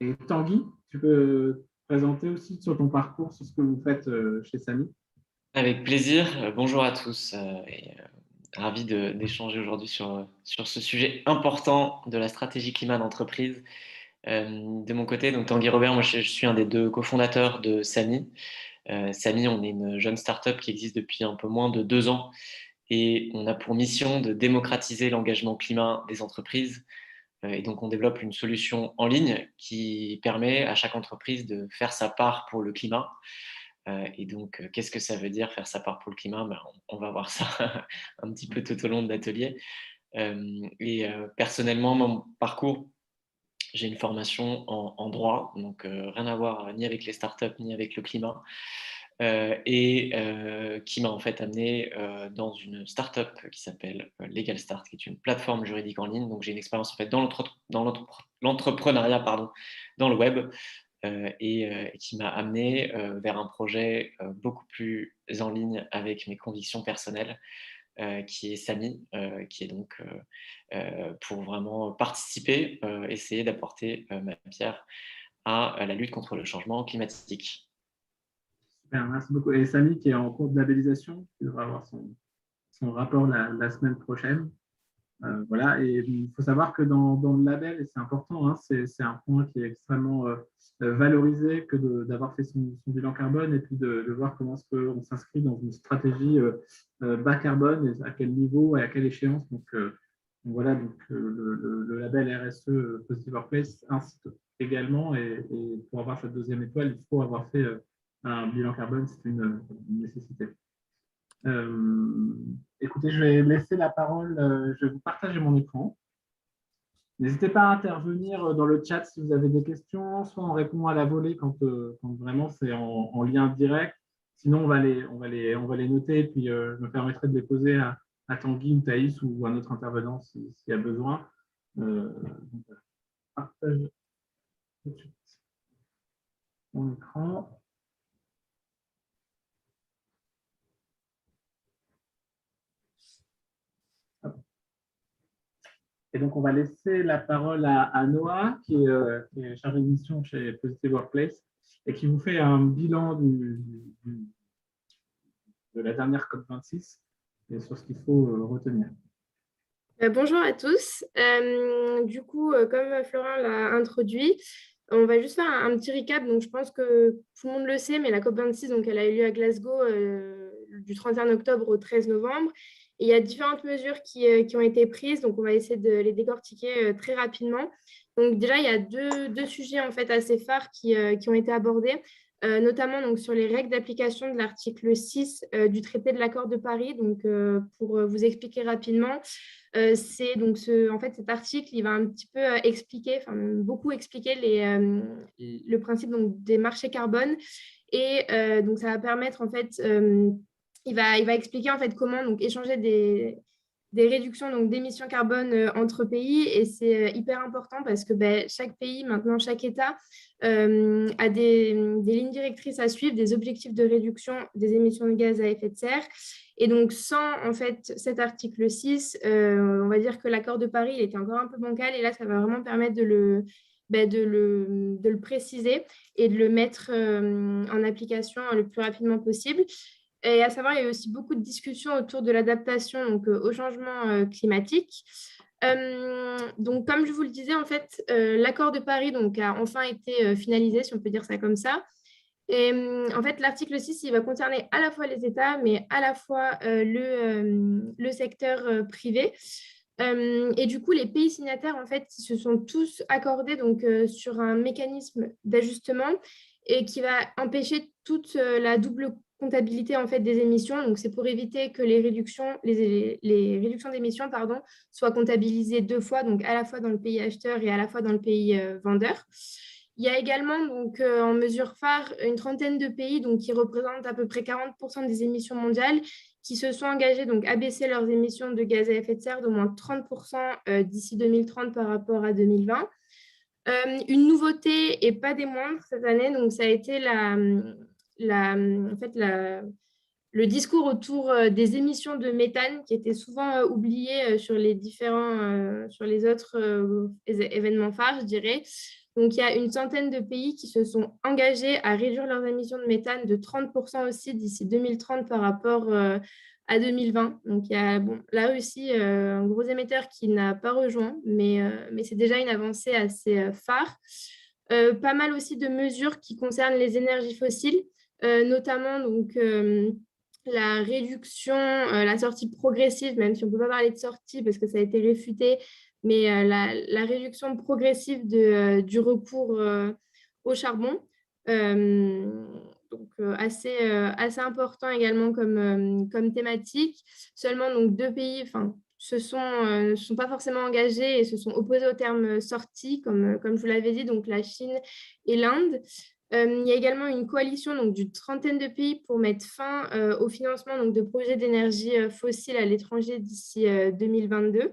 Et Tanguy, tu peux te présenter aussi sur ton parcours, sur ce que vous faites chez Samy. Avec plaisir. Bonjour à tous ravi d'échanger aujourd'hui sur ce sujet important de la stratégie climat d'entreprise. De mon côté, donc Tanguy Robert, moi je suis un des deux cofondateurs de Samy. Samy, on est une jeune startup qui existe depuis un peu moins de 2 ans et on a pour mission de démocratiser l'engagement climat des entreprises. Et donc on développe une solution en ligne qui permet à chaque entreprise de faire sa part pour le climat. Et donc, qu'est-ce que ça veut dire faire sa part pour le climat? Ben, on va voir ça un petit peu tout au long de l'atelier. Personnellement, mon parcours, j'ai une formation en droit, donc rien à voir ni avec les startups ni avec le climat, qui m'a en fait amené dans une startup qui s'appelle Legal Start, qui est une plateforme juridique en ligne. Donc j'ai une expérience en fait dans l'entrepreneuriat, pardon, dans le web, et qui m'a amené vers un projet beaucoup plus en ligne avec mes convictions personnelles, qui est Samy, qui est donc pour vraiment participer, essayer d'apporter ma pierre à la lutte contre le changement climatique. Super, merci beaucoup. Et Samy, qui est en cours de labellisation, qui devra avoir son rapport la semaine prochaine. Voilà, et il faut savoir que dans le label, et c'est important, hein, c'est un point qui est extrêmement valorisé que d'avoir fait son bilan carbone et puis de voir comment on s'inscrit dans une stratégie bas carbone et à quel niveau et à quelle échéance. Donc voilà, le label RSE Positive Workplace incite également, et pour avoir cette deuxième étoile, il faut avoir fait un bilan carbone, c'est une nécessité. Euh, Écoutez, je vais laisser la parole, je vais vous partager mon écran. N'hésitez pas à intervenir dans le chat si vous avez des questions, soit on répond à la volée quand vraiment c'est en lien direct. Sinon, on va les noter et puis je me permettrai de les poser à Tanguy ou Thaïs ou à un autre intervenant s'il y a besoin. Donc, partage tout de suite mon écran. Et donc, on va laisser la parole à Noah, qui est chargé de mission chez Positive Workplace et qui vous fait un bilan de la dernière COP26 et sur ce qu'il faut retenir. Bonjour à tous. Du coup, comme Florent l'a introduit, on va juste faire un petit recap. Donc, je pense que tout le monde le sait, mais la COP26, donc, elle a eu lieu à Glasgow du 31 octobre au 13 novembre. Et il y a différentes mesures qui ont été prises. Donc, on va essayer de les décortiquer très rapidement. Donc, déjà, il y a deux sujets en fait assez phares qui ont été abordés. Notamment donc, sur les règles d'application de l'article 6 du traité de l'accord de Paris. Donc, pour vous expliquer rapidement, c'est donc en fait, cet article, il va un petit peu expliquer, enfin beaucoup expliquer le principe donc, des marchés carbone. Et donc, ça va permettre, en fait, il va expliquer en fait comment donc, échanger des réductions donc, d'émissions carbone entre pays. Et c'est hyper important parce que chaque pays, maintenant, chaque État a des lignes directrices à suivre, des objectifs de réduction des émissions de gaz à effet de serre. Et donc, sans en fait, cet article 6, on va dire que l'accord de Paris il était encore un peu bancal. Et là, ça va vraiment permettre de le préciser et de le mettre en application le plus rapidement possible. Et à savoir, il y a eu aussi beaucoup de discussions autour de l'adaptation donc, au changement climatique. Donc, comme je vous le disais, en fait, l'accord de Paris donc, a enfin été finalisé, si on peut dire ça comme ça. Et en fait, l'article 6, il va concerner à la fois les États, mais à la fois le secteur privé. Et du coup, les pays signataires, en fait, ils se sont tous accordés donc, sur un mécanisme d'ajustement et qui va empêcher toute la double comptabilité en fait, des émissions. Donc, c'est pour éviter que les réductions d'émissions pardon, soient comptabilisées deux fois, donc à la fois dans le pays acheteur et à la fois dans le pays vendeur. Il y a également, donc, en mesure phare, une trentaine de pays donc, qui représentent à peu près 40% des émissions mondiales qui se sont engagés donc, à baisser leurs émissions de gaz à effet de serre d'au moins 30% d'ici 2030 par rapport à 2020. Une nouveauté, et pas des moindres cette année, donc, ça a été en fait, le discours autour des émissions de méthane qui étaient souvent oubliées sur les autres événements phares, je dirais. Donc, il y a une centaine de pays qui se sont engagés à réduire leurs émissions de méthane de 30% aussi d'ici 2030 par rapport à 2020. Donc, il y a la Russie, un gros émetteur qui n'a pas rejoint, mais c'est déjà une avancée assez phare. Pas mal aussi de mesures qui concernent les énergies fossiles, notamment donc, la réduction, la sortie progressive, même si on ne peut pas parler de sortie parce que ça a été réfuté, mais la réduction progressive du recours au charbon. Donc, assez important également comme thématique. Seulement, donc, deux pays ne sont pas forcément engagés et se sont opposés au terme sortie, comme je vous l'avais dit, donc la Chine et l'Inde. Il y a également une coalition donc, d'une trentaine de pays pour mettre fin au financement donc, de projets d'énergie fossile à l'étranger d'ici 2022.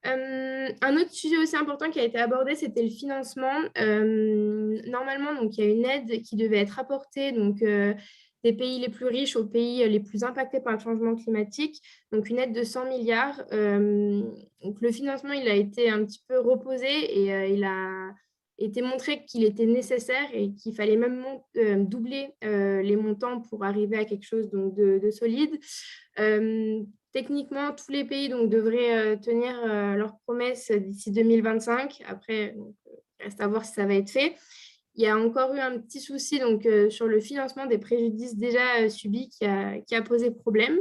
Un autre sujet aussi important qui a été abordé, c'était le financement. Normalement, donc, il y a une aide qui devait être apportée donc, des pays les plus riches aux pays les plus impactés par le changement climatique, donc une aide de 100 milliards. Donc, le financement, il a été un petit peu reposé et il a été montré qu'il était nécessaire et qu'il fallait même doubler les montants pour arriver à quelque chose donc, de solide. Techniquement, tous les pays donc, devraient tenir leurs promesses d'ici 2025. Après, il reste à voir si ça va être fait. Il y a encore eu un petit souci donc, sur le financement des préjudices déjà subis qui a posé problème.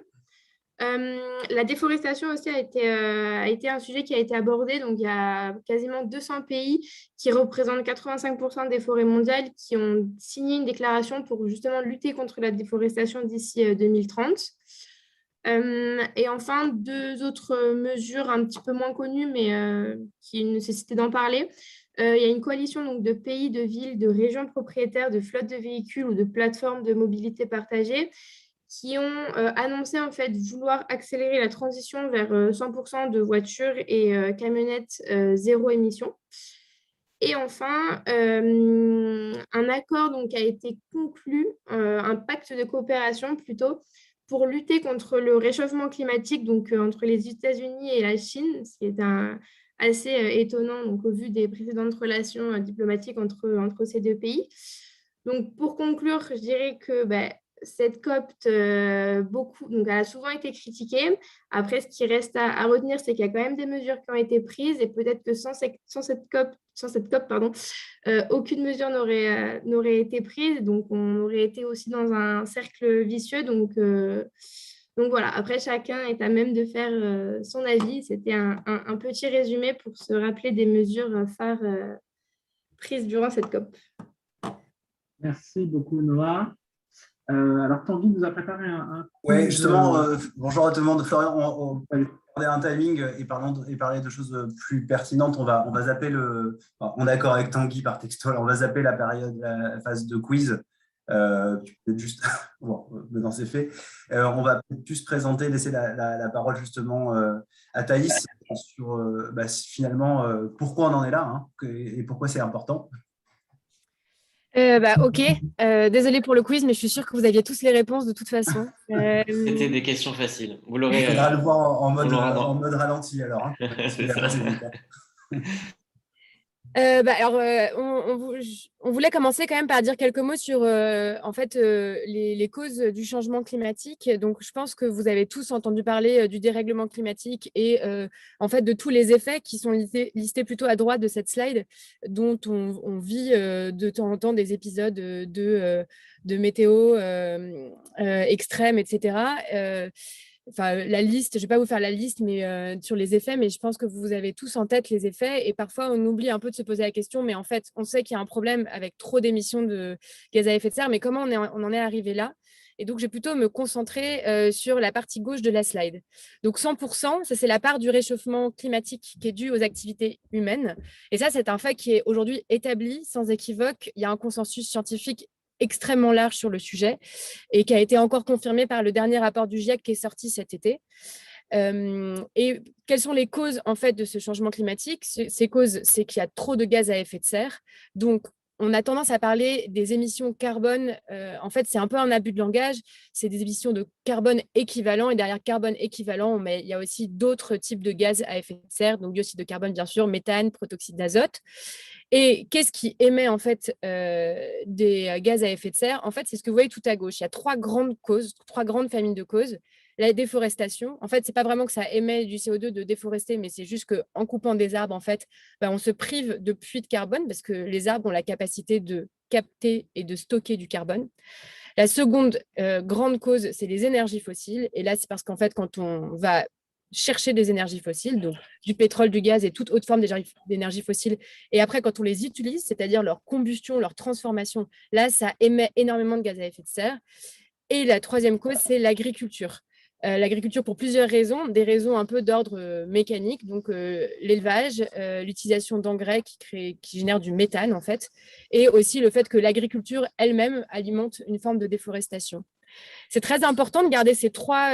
La déforestation aussi a été un sujet qui a été abordé. Donc, il y a quasiment 200 pays qui représentent 85% des forêts mondiales qui ont signé une déclaration pour justement lutter contre la déforestation d'ici 2030. Et enfin, deux autres mesures un petit peu moins connues, mais qui nécessitaient d'en parler. Il y a une coalition donc, de pays, de villes, de régions propriétaires de flottes de véhicules ou de plateformes de mobilité partagée qui ont annoncé en fait vouloir accélérer la transition vers 100% de voitures et camionnettes zéro émission. Et enfin, un accord donc, a été conclu, un pacte de coopération plutôt, pour lutter contre le réchauffement climatique donc, entre les États-Unis et la Chine, ce qui est assez étonnant donc, au vu des précédentes relations diplomatiques entre ces deux pays. Donc, pour conclure, je dirais que cette COP, donc, elle a souvent été critiquée. Après, ce qui reste à retenir, c'est qu'il y a quand même des mesures qui ont été prises et peut-être que sans cette COP, aucune mesure n'aurait été prise. Donc, on aurait été aussi dans un cercle vicieux. Donc voilà, après, chacun est à même de faire son avis. C'était un petit résumé pour se rappeler des mesures phares prises durant cette COP. Merci beaucoup, Noah. Alors, Tanguy nous a préparé un Oui, justement, bonjour à tout le monde. Florian, on va garder un timing et parler de choses plus pertinentes. On va zapper on est d'accord avec Tanguy par texto, on va zapper la phase de quiz. Peut-être juste, bon, maintenant c'est fait. On va peut-être plus présenter, laisser la parole justement à Thaïs sur finalement pourquoi on en est là hein, et pourquoi c'est important. Ok, désolée pour le quiz, mais je suis sûre que vous aviez tous les réponses de toute façon. C'était des questions faciles. Vous l'aurez. Il faudra le voir en mode ralenti alors. Hein. C'est ça. On voulait commencer quand même par dire quelques mots sur les causes du changement climatique. Donc, je pense que vous avez tous entendu parler du dérèglement climatique et en fait de tous les effets qui sont listés plutôt à droite de cette slide, dont on vit de temps en temps des épisodes de météo extrême, etc. La liste, je ne vais pas vous faire la liste sur les effets, mais je pense que vous avez tous en tête les effets et parfois on oublie un peu de se poser la question, mais en fait on sait qu'il y a un problème avec trop d'émissions de gaz à effet de serre, mais comment on en est arrivé là? Et donc je vais plutôt me concentrer sur la partie gauche de la slide. Donc 100%, ça c'est la part du réchauffement climatique qui est due aux activités humaines. Et ça c'est un fait qui est aujourd'hui établi sans équivoque. Il y a un consensus scientifique extrêmement large sur le sujet et qui a été encore confirmé par le dernier rapport du GIEC qui est sorti cet été. Et quelles sont les causes en fait de ce changement climatique? Ces causes, c'est qu'il y a trop de gaz à effet de serre. Donc, on a tendance à parler des émissions carbone. En fait, c'est un peu un abus de langage. C'est des émissions de carbone équivalent. Et derrière carbone équivalent, il y a aussi d'autres types de gaz à effet de serre, donc dioxyde de carbone, bien sûr, méthane, protoxyde d'azote. Et qu'est-ce qui émet en fait des gaz à effet de serre? En fait, c'est ce que vous voyez tout à gauche. Il y a trois grandes causes, trois grandes familles de causes. La déforestation, en fait, c'est pas vraiment que ça émet du CO2 de déforester, mais c'est juste qu'en coupant des arbres, en fait, on se prive de puits de carbone parce que les arbres ont la capacité de capter et de stocker du carbone. La seconde grande cause, c'est les énergies fossiles. Et là, c'est parce qu'en fait, quand on va chercher des énergies fossiles, donc du pétrole, du gaz et toute autre forme d'énergie fossile, et après, quand on les utilise, c'est-à-dire leur combustion, leur transformation, là, ça émet énormément de gaz à effet de serre. Et la troisième cause, c'est l'agriculture. L'agriculture pour plusieurs raisons, des raisons un peu d'ordre mécanique, donc l'élevage, l'utilisation d'engrais qui génèrent du méthane en fait, et aussi le fait que l'agriculture elle-même alimente une forme de déforestation. C'est très important de garder ces trois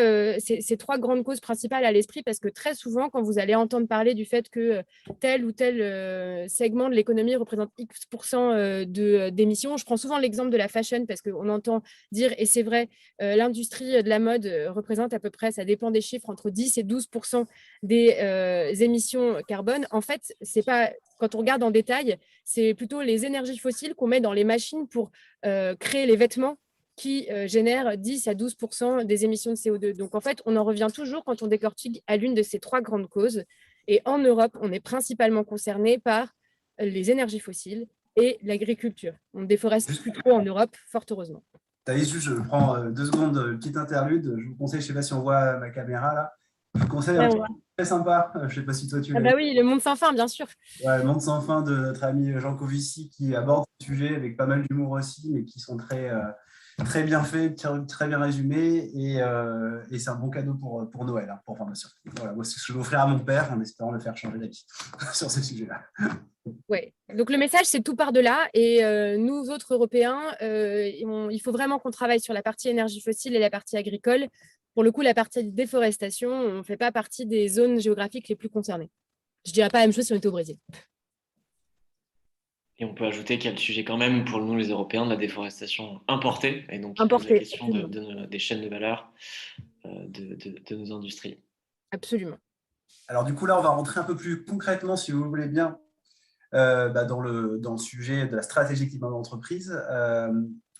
grandes causes principales à l'esprit parce que très souvent, quand vous allez entendre parler du fait que tel ou tel segment de l'économie représente X% d'émissions, je prends souvent l'exemple de la fashion parce qu'on entend dire, et c'est vrai, l'industrie de la mode représente à peu près, ça dépend des chiffres, entre 10 et 12% des émissions carbone. En fait, c'est pas, quand on regarde en détail, c'est plutôt les énergies fossiles qu'on met dans les machines pour créer les vêtements qui génère 10 à 12% des émissions de CO2. Donc, en fait, on en revient toujours quand on décortique à l'une de ces trois grandes causes. Et en Europe, on est principalement concerné par les énergies fossiles et l'agriculture. On ne déforeste plus trop en Europe, fort heureusement. Thaïs, je prends 2 secondes, petite interlude. Je vous conseille, je ne sais pas si on voit ma caméra là, je vous conseille un truc très sympa. Je ne sais pas si toi tu l'as. Ah bah oui, le monde sans fin, bien sûr. Ouais, le monde sans fin de notre ami Jean Covici qui aborde ce sujet avec pas mal d'humour aussi, mais qui sont très bien faits, très bien résumés. Et c'est un bon cadeau pour Noël, hein, pour formation. Voilà, moi, c'est ce que je vais offrir à mon père en espérant le faire changer d'avis sur ce sujet-là. Ouais. Donc le message, c'est tout par-delà. Et nous, autres Européens, il faut vraiment qu'on travaille sur la partie énergie fossile et la partie agricole. Pour le coup, la partie déforestation, on ne fait pas partie des zones géographiques les plus concernées. Je ne dirais pas la même chose si on était au Brésil. Et on peut ajouter qu'il y a le sujet quand même, pour nous les Européens, de la déforestation importée, et donc qui pose Importée, la question des chaînes de valeur de nos industries. Absolument. Alors du coup, là, on va rentrer un peu plus concrètement, si vous voulez bien, dans le sujet de la stratégie climat d'entreprise.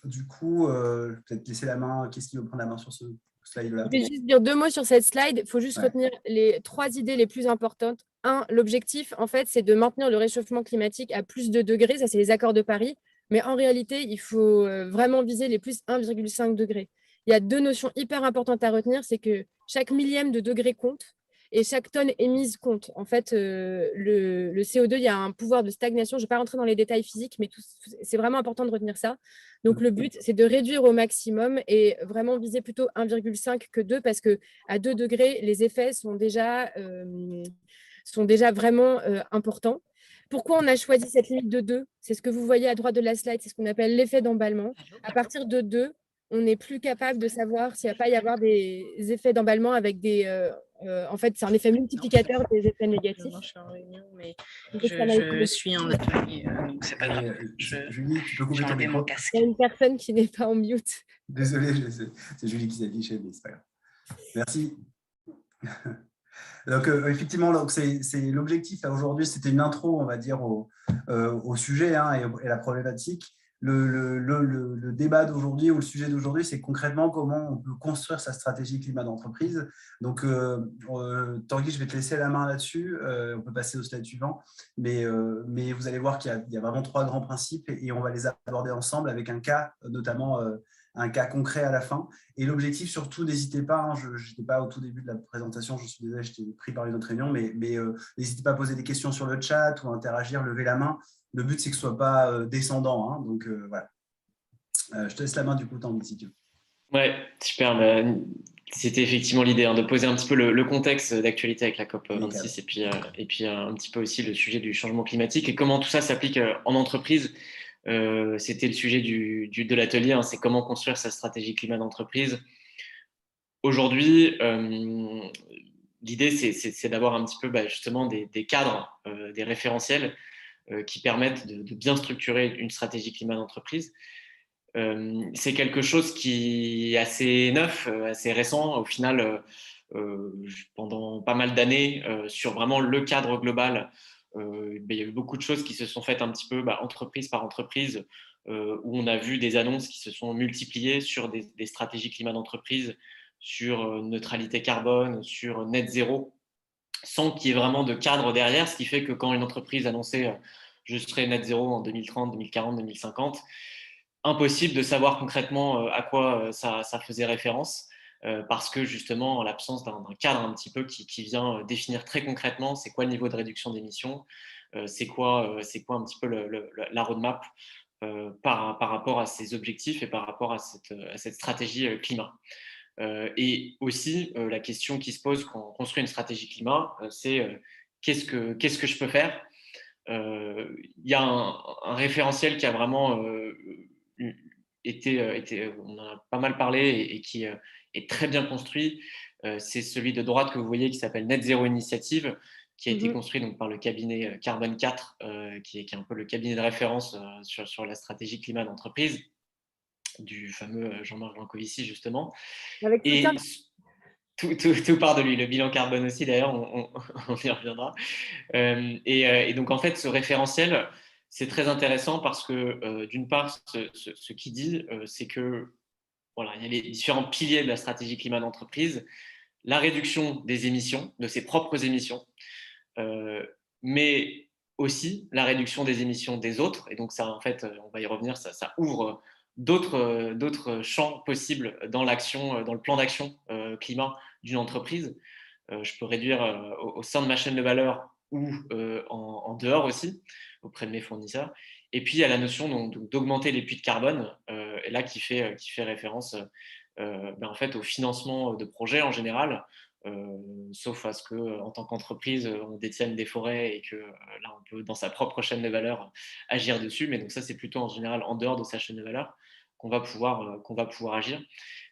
Du coup, je vais peut-être laisser la main. Qu'est-ce qui veut prendre la main sur ce slide-là? Je vais juste dire 2 mots sur cette slide. Il faut juste retenir les 3 idées les plus importantes. L'objectif, en fait, c'est de maintenir le réchauffement climatique à plus de degrés. Ça, c'est les accords de Paris. Mais en réalité, il faut vraiment viser les plus 1,5 degrés. Il y a 2 notions hyper importantes à retenir. C'est que chaque millième de degré compte et chaque tonne émise compte. En fait, le CO2, il y a un pouvoir de stagnation. Je ne vais pas rentrer dans les détails physiques, mais c'est vraiment important de retenir ça. Donc, le but, c'est de réduire au maximum et vraiment viser plutôt 1,5 que 2 parce qu'à 2 degrés, les effets sont déjà vraiment importants. Pourquoi on a choisi cette limite de 2? C'est ce que vous voyez à droite de la slide, c'est ce qu'on appelle l'effet d'emballement. À partir de 2, on n'est plus capable de savoir s'il ne va pas y avoir des effets d'emballement avec des... en fait, c'est un effet multiplicateur des effets négatifs. Je suis en réunion, mais je suis en atelier, donc c'est pas grave. Julie, tu peux couper ton micro. Il y a une personne qui n'est pas en mute. Désolé, c'est Julie qui s'est affichée, mais c'est pas grave. Merci. Donc, effectivement, c'est l'objectif aujourd'hui, c'était une intro, on va dire, au sujet hein, et la problématique. Le débat d'aujourd'hui ou le sujet d'aujourd'hui, c'est concrètement comment on peut construire sa stratégie climat d'entreprise. Donc, Tanguy, je vais te laisser la main là-dessus. On peut passer au slide suivant. Mais vous allez voir qu'il y a vraiment 3 grands principes et on va les aborder ensemble avec un cas, notamment un cas concret à la fin. Et l'objectif, surtout, n'hésitez pas, hein, je n'étais pas au tout début de la présentation, je suis désolé, j'étais pris par une autre réunion, mais n'hésitez pas à poser des questions sur le chat ou à interagir, lever la main. Le but, c'est que ce ne soit pas descendant. Hein, donc, voilà. Je te laisse la main, du coup, Tanguy, si tu veux. Ouais, super. C'était effectivement l'idée hein, de poser un petit peu le contexte d'actualité avec la COP26 et puis un petit peu aussi le sujet du changement climatique et comment tout ça s'applique en entreprise. C'était le sujet de l'atelier, hein, c'est comment construire sa stratégie climat d'entreprise. Aujourd'hui, l'idée, c'est d'avoir un petit peu justement des cadres, des référentiels qui permettent de bien structurer une stratégie climat d'entreprise. C'est quelque chose qui est assez neuf, assez récent. Au final, pendant pas mal d'années, sur vraiment le cadre global, il y a eu beaucoup de choses qui se sont faites un petit peu entreprise par entreprise, où on a vu des annonces qui se sont multipliées sur des stratégies climat d'entreprise, sur neutralité carbone, sur net zéro, sans qu'il y ait vraiment de cadre derrière, ce qui fait que quand une entreprise annonçait je serai net zéro en 2030, 2040, 2050, impossible de savoir concrètement à quoi ça faisait référence, parce que justement, en l'absence d'un cadre un petit peu qui vient définir très concrètement c'est quoi le niveau de réduction d'émissions, c'est quoi un petit peu la roadmap par rapport à ces objectifs et par rapport à cette stratégie climat. Et aussi, la question qui se pose quand on construit une stratégie climat, c'est qu'est-ce que je peux faire. Il y a un référentiel qui a vraiment on en a pas mal parlé et qui est très bien construit. C'est celui de droite que vous voyez qui s'appelle Net Zero Initiative, qui a été construit donc, par le cabinet Carbone 4, qui est un peu le cabinet de référence sur la stratégie climat d'entreprise, du fameux Jean-Marc Jancovici, justement. Avec et tout part de lui, le bilan carbone aussi, d'ailleurs, on y reviendra. Et donc, en fait, ce référentiel, c'est très intéressant parce que, d'une part, ce qu'il dit, c'est que voilà, il y a les différents piliers de la stratégie climat d'entreprise, la réduction des émissions, de ses propres émissions, mais aussi la réduction des émissions des autres. Et donc, ça, en fait, on va y revenir, ça ouvre d'autres champs possibles dans l'action, dans le plan d'action climat d'une entreprise. Je peux réduire au sein de ma chaîne de valeur ou en dehors aussi, auprès de mes fournisseurs. Et puis, il y a la notion d'augmenter les puits de carbone, et là qui fait référence en fait, au financement de projets en général, sauf à ce qu'en tant qu'entreprise, on détienne des forêts et que là, on peut, dans sa propre chaîne de valeur, agir dessus. Mais donc ça, c'est plutôt en général en dehors de sa chaîne de valeur qu'on va pouvoir agir.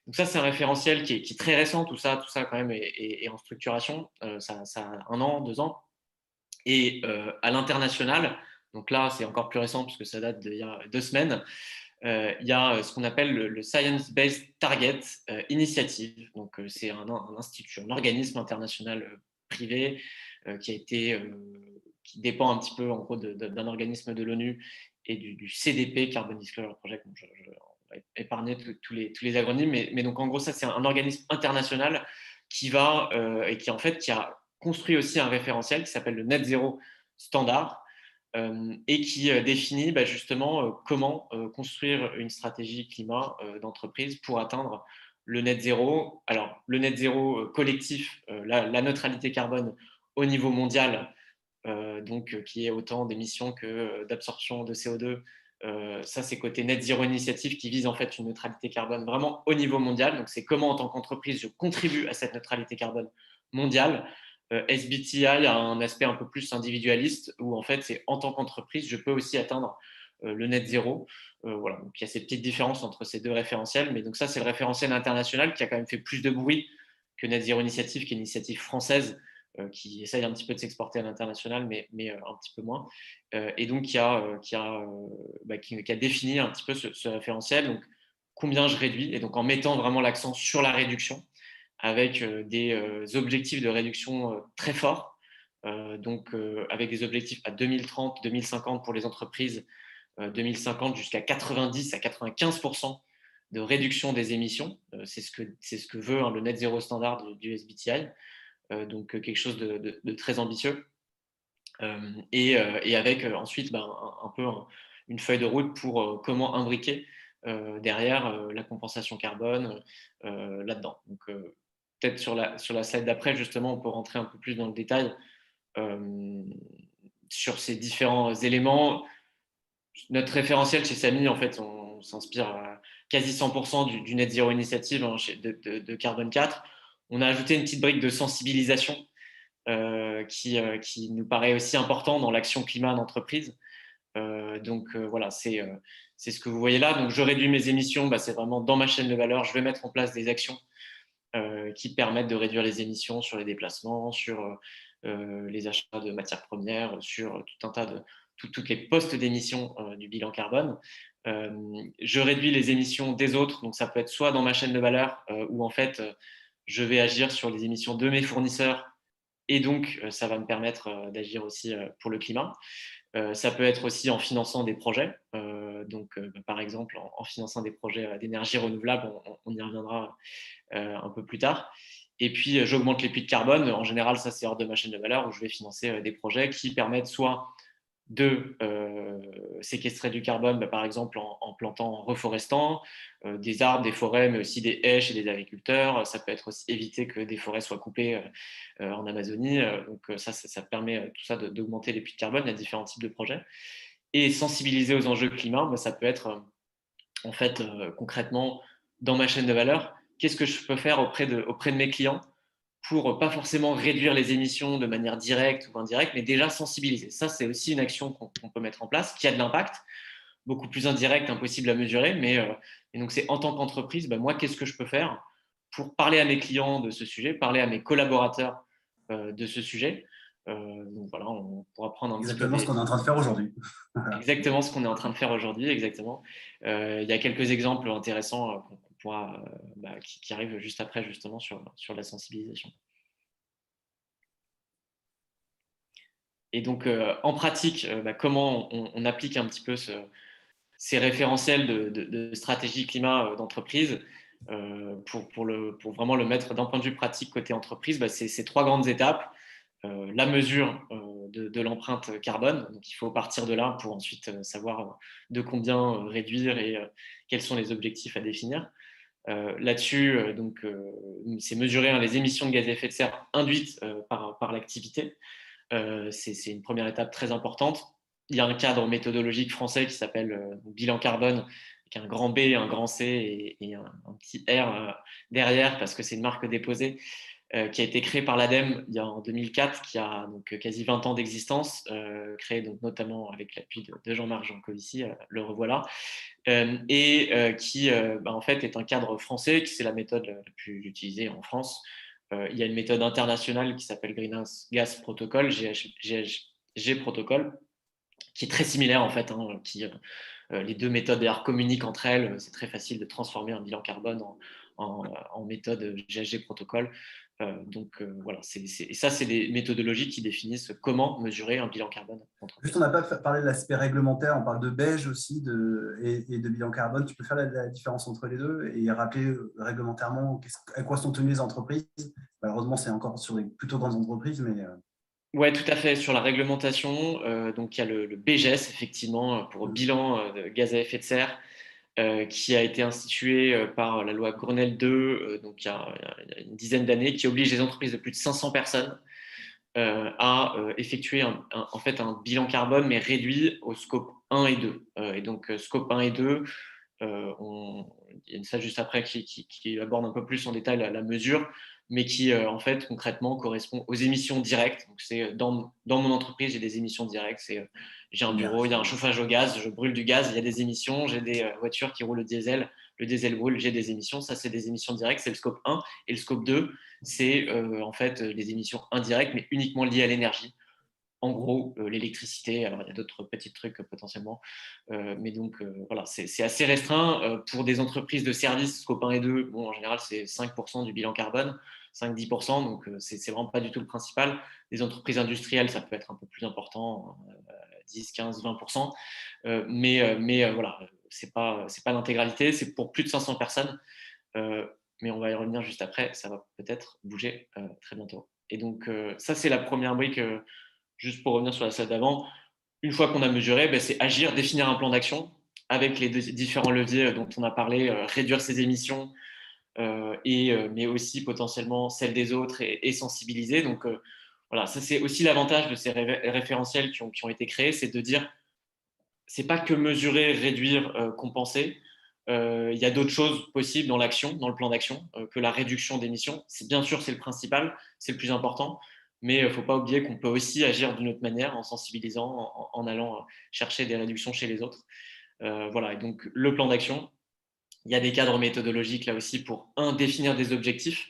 Donc ça, c'est un référentiel qui est très récent, tout ça quand même est en structuration, ça a 1 an, 2 ans. Et à l'international, donc là, c'est encore plus récent puisque ça date d'il y a 2 semaines, il y a ce qu'on appelle le Science Based Target Initiative. Donc c'est un institut, un organisme international privé qui dépend un petit peu en gros d'un organisme de l'ONU et du CDP, Carbon Disclosure Project. Donc, on va épargner tous les acronymes, mais donc en gros ça c'est un organisme international qui va et qui en fait qui a construit aussi un référentiel qui s'appelle le Net Zero Standard, et qui définit justement comment construire une stratégie climat d'entreprise pour atteindre le net zéro. Alors, le net zéro collectif, la neutralité carbone au niveau mondial, donc qui est autant d'émissions que d'absorption de CO2. Ça, c'est côté Net Zero Initiative qui vise en fait une neutralité carbone vraiment au niveau mondial. Donc, c'est comment en tant qu'entreprise, je contribue à cette neutralité carbone mondiale. SBTI a un aspect un peu plus individualiste où en fait c'est en tant qu'entreprise je peux aussi atteindre le net zéro. Voilà, donc il y a ces petites différences entre ces deux référentiels, mais donc ça c'est le référentiel international qui a quand même fait plus de bruit que Net Zero Initiative, qui est une initiative française qui essaye un petit peu de s'exporter à l'international, mais un petit peu moins, et donc qui a défini un petit peu ce référentiel, donc combien je réduis, et donc en mettant vraiment l'accent sur la réduction, avec des objectifs de réduction très forts, donc avec des objectifs à 2030, 2050 pour les entreprises, 2050 jusqu'à 90 à 95% de réduction des émissions. C'est ce que veut le Net Zero Standard du SBTI, donc quelque chose de très ambitieux. Et avec ensuite un peu une feuille de route pour comment imbriquer derrière la compensation carbone là-dedans. Donc, peut-être sur la slide d'après, justement, on peut rentrer un peu plus dans le détail sur ces différents éléments. Notre référentiel chez Samy, en fait, on s'inspire à quasi 100% du Net Zero Initiative de Carbone 4. On a ajouté une petite brique de sensibilisation qui nous paraît aussi important dans l'action climat d'entreprise. Donc voilà, c'est ce que vous voyez là. Donc je réduis mes émissions, c'est vraiment dans ma chaîne de valeur. Je vais mettre en place des actions qui permettent de réduire les émissions sur les déplacements, sur les achats de matières premières, sur tout un tas toutes les postes d'émissions du bilan carbone. Je réduis les émissions des autres, donc ça peut être soit dans ma chaîne de valeur, où en fait, je vais agir sur les émissions de mes fournisseurs, et donc ça va me permettre d'agir aussi pour le climat. Ça peut être aussi en finançant des projets, par exemple en finançant des projets d'énergie renouvelable, on y reviendra un peu plus tard. Et puis j'augmente les puits de carbone, en général ça c'est hors de ma chaîne de valeur, où je vais financer des projets qui permettent soit de séquestrer du carbone, par exemple en plantant, en reforestant des arbres, des forêts, mais aussi des haies chez des agriculteurs. Ça peut être aussi éviter que des forêts soient coupées en Amazonie. Donc ça permet tout ça d'augmenter les puits de carbone. Il y a différents types de projets. Et sensibiliser aux enjeux climat, ça peut être en fait concrètement dans ma chaîne de valeur, qu'est-ce que je peux faire auprès de mes clients pour pas forcément réduire les émissions de manière directe ou indirecte, mais déjà sensibiliser. Ça, c'est aussi une action qu'on peut mettre en place, qui a de l'impact, beaucoup plus indirect, impossible à mesurer, et donc c'est en tant qu'entreprise, moi, qu'est-ce que je peux faire pour parler à mes clients de ce sujet, parler à mes collaborateurs de ce sujet. Donc voilà, on pourra prendre un exactement petit peu ce qu'on est en train de faire aujourd'hui. Exactement ce qu'on est en train de faire aujourd'hui, exactement. Il y a quelques exemples intéressants qu'on pourra, qui arrivent juste après, justement, sur la sensibilisation. Et donc, en pratique, comment on applique un petit peu ces référentiels de stratégie climat d'entreprise pour vraiment le mettre d'un point de vue pratique côté entreprise, c'est ces 3 grandes étapes. La mesure de l'empreinte carbone. Donc, il faut partir de là pour ensuite savoir de combien réduire et quels sont les objectifs à définir. Là-dessus, c'est mesurer les émissions de gaz à effet de serre induites par l'activité. C'est une première étape très importante. Il y a un cadre méthodologique français qui s'appelle bilan carbone, avec un grand B, un grand C et un petit R derrière, parce que c'est une marque déposée, qui a été créé par l'ADEME en 2004, qui a donc quasi 20 ans d'existence, créé donc notamment avec l'appui de Jean-Marc Jancovici, le revoilà, qui en fait est un cadre français, qui c'est la méthode la plus utilisée en France. Il y a une méthode internationale qui s'appelle Greenhouse Gas Protocol, GHG Protocol, qui est très similaire en fait, les deux méthodes d'ailleurs communiquent entre elles. C'est très facile de transformer un bilan carbone en méthode GHG Protocol. Voilà, ça, c'est des méthodologies qui définissent comment mesurer un bilan carbone. Juste, on n'a pas parlé de l'aspect réglementaire, on parle de BEJ aussi et de bilan carbone. Tu peux faire la différence entre les deux et rappeler réglementairement à quoi sont tenues les entreprises? Malheureusement, c'est encore sur des plutôt grandes entreprises, mais… Oui, tout à fait. Sur la réglementation, donc il y a le BGS, effectivement, pour bilan de gaz à effet de serre, qui a été institué par la loi Grenelle 2, donc il y a une dizaine d'années, qui oblige les entreprises de plus de 500 personnes à effectuer en fait un bilan carbone, mais réduit au scope 1 et 2. Et donc, scope 1 et 2, il y a ça juste après qui aborde un peu plus en détail la mesure, mais qui, en fait, concrètement, correspond aux émissions directes. Donc, c'est dans mon entreprise, j'ai des émissions directes. J'ai un bureau, il y a un chauffage au gaz, je brûle du gaz, il y a des émissions. J'ai des voitures qui roulent au diesel, le diesel brûle, j'ai des émissions. Ça, c'est des émissions directes, c'est le scope 1. Et le scope 2, c'est en fait les émissions indirectes, mais uniquement liées à l'énergie. En gros, l'électricité. Alors, il y a d'autres petits trucs potentiellement. Mais donc, voilà, c'est assez restreint. Pour des entreprises de services, scope 1 et 2, en général, c'est 5% du bilan carbone, 5-10%. Donc, c'est vraiment pas du tout le principal. Des entreprises industrielles, ça peut être un peu plus important, 10, 15, 20%. Mais voilà, c'est pas l'intégralité. C'est pour plus de 500 personnes. Mais on va y revenir juste après. Ça va peut-être bouger très bientôt. Et donc, ça, c'est la première brique. Juste pour revenir sur la slide d'avant, une fois qu'on a mesuré, c'est agir, définir un plan d'action avec les différents leviers dont on a parlé, réduire ses émissions, mais aussi potentiellement celles des autres et sensibiliser. Donc voilà, ça c'est aussi l'avantage de ces référentiels qui ont été créés, c'est de dire, c'est pas que mesurer, réduire, compenser. Il y a d'autres choses possibles dans l'action, dans le plan d'action, que la réduction d'émissions. Bien sûr, c'est le principal, c'est le plus important. Mais il ne faut pas oublier qu'on peut aussi agir d'une autre manière en sensibilisant, en allant chercher des réductions chez les autres. Voilà, et donc le plan d'action, il y a des cadres méthodologiques là aussi pour, définir des objectifs.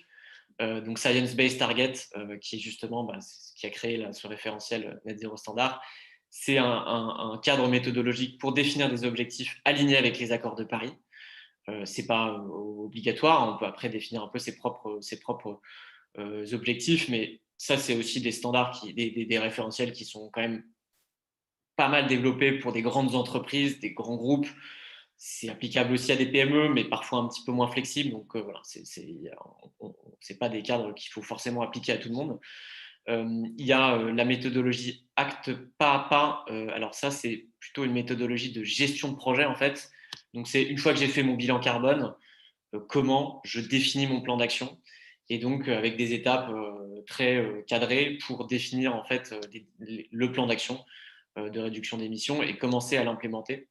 Donc Science Based Target, qui est justement ce qui a créé ce référentiel Net Zero Standard, c'est un cadre méthodologique pour définir des objectifs alignés avec les accords de Paris. Ce n'est pas obligatoire, on peut après définir un peu ses propres objectifs, mais ça, c'est aussi des standards, des référentiels qui sont quand même pas mal développés pour des grandes entreprises, des grands groupes. C'est applicable aussi à des PME, mais parfois un petit peu moins flexible. Donc voilà, c'est pas des cadres qu'il faut forcément appliquer à tout le monde. Il y a la méthodologie acte pas à pas. Alors ça, c'est plutôt une méthodologie de gestion de projet en fait. Donc c'est une fois que j'ai fait mon bilan carbone, comment je définis mon plan d'action. Et donc avec des étapes très cadrées pour définir en fait le plan d'action de réduction d'émissions et commencer à l'implémenter.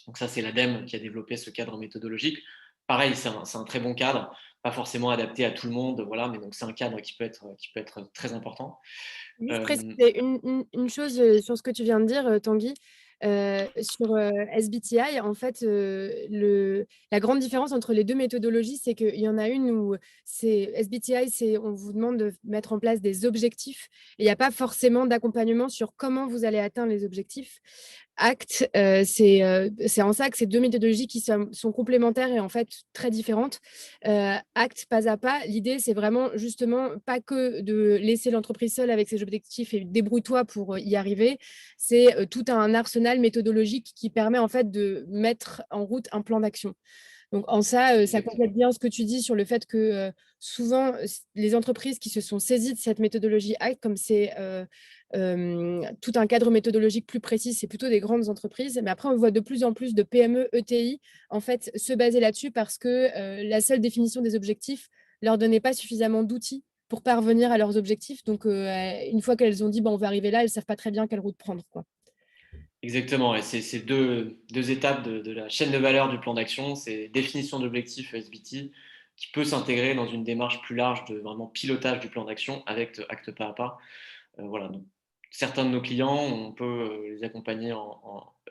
Donc ça, c'est l'ADEME qui a développé ce cadre méthodologique. Pareil, c'est un très bon cadre, pas forcément adapté à tout le monde, voilà, mais donc c'est un cadre qui peut être très important. Juste préciser une chose sur ce que tu viens de dire, Tanguy. Sur SBTI, en fait, la grande différence entre les deux méthodologies, c'est qu'il y en a une où SBTI, on vous demande de mettre en place des objectifs et il n'y a pas forcément d'accompagnement sur comment vous allez atteindre les objectifs. ACT, c'est en ça que ces deux méthodologies qui sont complémentaires et en fait très différentes. ACT, pas à pas, l'idée c'est vraiment justement pas que de laisser l'entreprise seule avec ses objectifs et débrouille-toi pour y arriver, c'est tout un arsenal méthodologique qui permet en fait de mettre en route un plan d'action. Donc en ça, ça complète bien ce que tu dis sur le fait que souvent, les entreprises qui se sont saisies de cette méthodologie ACT, comme c'est tout un cadre méthodologique plus précis, c'est plutôt des grandes entreprises. Mais après, on voit de plus en plus de PME, ETI, en fait, se baser là-dessus parce que la seule définition des objectifs leur donnait pas suffisamment d'outils pour parvenir à leurs objectifs. Donc, une fois qu'elles ont dit, on va arriver là, elles ne savent pas très bien quelle route prendre, quoi. Exactement, et c'est deux étapes de la chaîne de valeur du plan d'action, c'est définition d'objectifs SBT, qui peut s'intégrer dans une démarche plus large de vraiment pilotage du plan d'action avec acte pas à pas. Voilà, donc, certains de nos clients, on peut les accompagner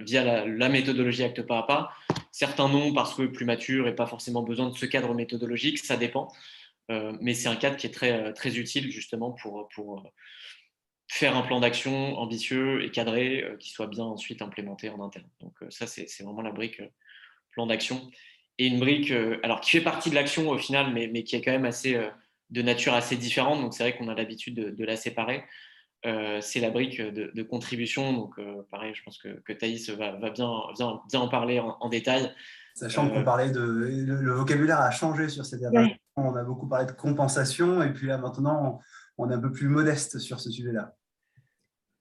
via la méthodologie acte pas à pas. Certains non, parce que plus mature et pas forcément besoin de ce cadre méthodologique, ça dépend. Mais c'est un cadre qui est très, très utile justement pour faire un plan d'action ambitieux et cadré qui soit bien ensuite implémenté en interne. Donc ça, c'est vraiment la brique plan d'action. Et une brique alors qui fait partie de l'action au final, mais qui est quand même de nature assez différente. Donc c'est vrai qu'on a l'habitude de la séparer. C'est la brique de contribution. Donc pareil, je pense que Thaïs va bien en parler en détail. Sachant qu'on parlait le vocabulaire a changé sur cette étape. Ouais. On a beaucoup parlé de compensation et puis là maintenant on est un peu plus modeste sur ce sujet-là.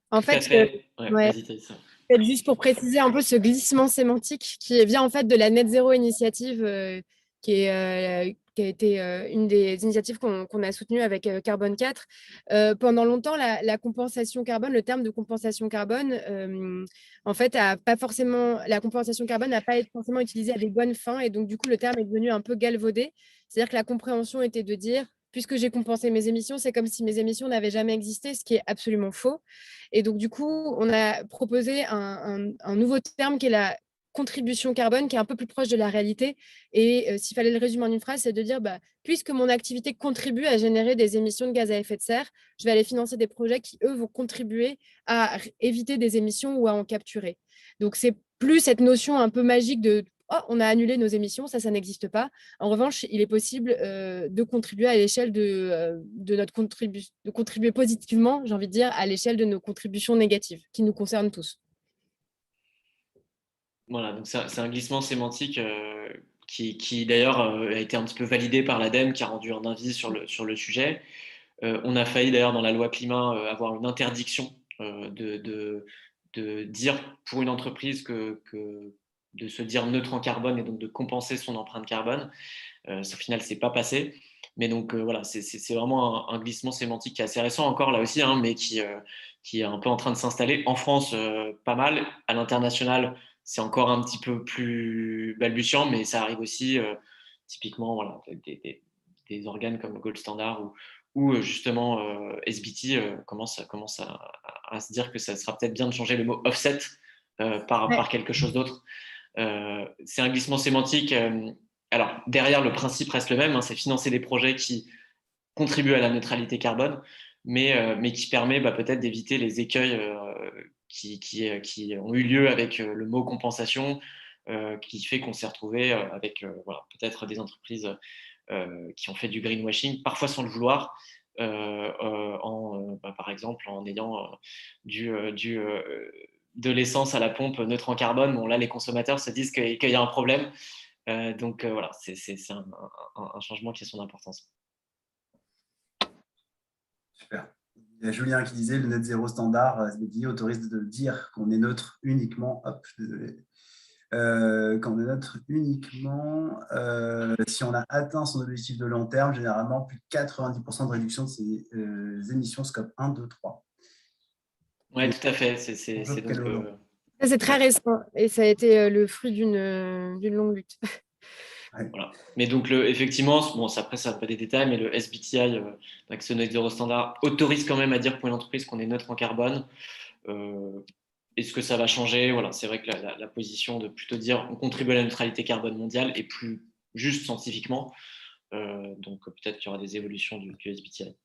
En fait, juste pour préciser un peu ce glissement sémantique qui vient en fait de la Net Zero Initiative qui a été une des initiatives qu'on a soutenues avec Carbone 4. Pendant longtemps, la compensation carbone, le terme de compensation carbone, en fait, la compensation carbone n'a pas été forcément utilisée à des bonnes fins et donc du coup, le terme est devenu un peu galvaudé. C'est-à-dire que la compréhension était de dire puisque j'ai compensé mes émissions, c'est comme si mes émissions n'avaient jamais existé, ce qui est absolument faux. Et donc, du coup, on a proposé un nouveau terme qui est la contribution carbone, qui est un peu plus proche de la réalité. Et s'il fallait le résumer en une phrase, c'est de dire, puisque mon activité contribue à générer des émissions de gaz à effet de serre, je vais aller financer des projets qui, eux, vont contribuer à éviter des émissions ou à en capturer. Donc, c'est plus cette notion un peu magique de on a annulé nos émissions, ça n'existe pas. En revanche, il est possible de contribuer à l'échelle de notre de contribuer positivement, j'ai envie de dire, à l'échelle de nos contributions négatives qui nous concernent tous. Voilà, donc c'est un glissement sémantique qui d'ailleurs a été un petit peu validé par l'ADEME, qui a rendu un avis sur le sujet. On a failli d'ailleurs dans la loi climat avoir une interdiction de dire pour une entreprise de se dire neutre en carbone et donc de compenser son empreinte carbone. Au final, ce n'est pas passé. Mais donc, voilà, c'est vraiment un glissement sémantique qui est assez récent encore là aussi, hein, mais qui est un peu en train de s'installer. En France, pas mal. À l'international, c'est encore un petit peu plus balbutiant, mais ça arrive aussi typiquement voilà, des organes comme Gold Standard ou justement SBT commence à se dire que ça sera peut-être bien de changer le mot offset par quelque chose d'autre. C'est un glissement sémantique. Alors, derrière, le principe reste le même, hein, c'est financer des projets qui contribuent à la neutralité carbone, mais qui permet peut-être d'éviter les écueils qui ont eu lieu avec le mot compensation, qui fait qu'on s'est retrouvé avec peut-être des entreprises qui ont fait du greenwashing, parfois sans le vouloir, par exemple en ayant de l'essence à la pompe neutre en carbone. Bon, là, les consommateurs se disent qu'il y a un problème. Donc voilà, c'est un changement qui a son importance. Super. Il y a Julien qui disait le net zéro standard SBTi autorise de dire qu'on est neutre uniquement. Hop, désolé. Quand on est neutre uniquement si on a atteint son objectif de long terme, généralement plus de 90% de réduction de ses émissions scope 1, 2, 3. Oui, tout à fait. C'est très récent et ça a été le fruit d'une longue lutte. Ouais. Voilà. Mais donc, effectivement, bon, après, ça n'a pas des détails, mais le SBTi, donc ce net zéro standard, autorise quand même à dire pour une entreprise qu'on est neutre en carbone. Est-ce que ça va changer? Voilà, c'est vrai que la position de plutôt dire on contribue à la neutralité carbone mondiale est plus juste scientifiquement. Donc, peut-être qu'il y aura des évolutions du SBTi.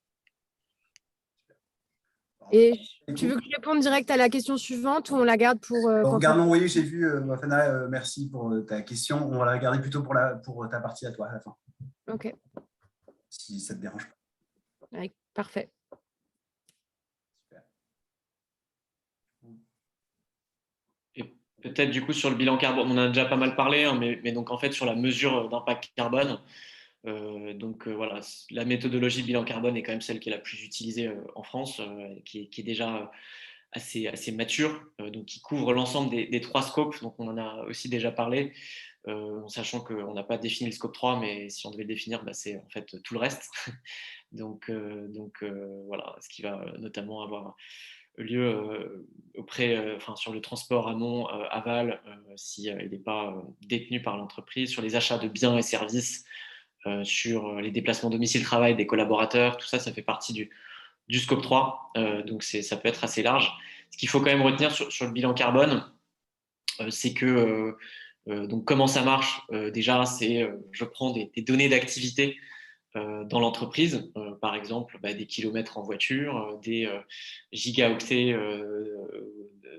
Et tu veux que je réponde direct à la question suivante ou on la garde pour… Regardons, oui, j'ai vu, Mafana, merci pour ta question. On va la garder plutôt pour ta partie à toi à la fin. Ok. Si ça ne te dérange pas. Ouais, parfait. Super. Et peut-être du coup sur le bilan carbone, on en a déjà pas mal parlé, hein, mais donc en fait sur la mesure d'impact carbone, voilà, la méthodologie bilan carbone est quand même celle qui est la plus utilisée en France, qui est déjà assez mature, donc qui couvre l'ensemble des 3 scopes, donc on en a aussi déjà parlé, en sachant qu'on n'a pas défini le scope 3, mais si on devait le définir, c'est en fait tout le reste. donc voilà, ce qui va notamment avoir lieu sur le transport amont, aval, si il n'est pas détenu par l'entreprise, sur les achats de biens et services, sur les déplacements domicile-travail des collaborateurs, tout ça, ça fait partie du scope 3, donc ça peut être assez large. Ce qu'il faut quand même retenir sur le bilan carbone, c'est que donc comment ça marche déjà, c'est je prends des données d'activité dans l'entreprise, par exemple des kilomètres en voiture, des gigaoctets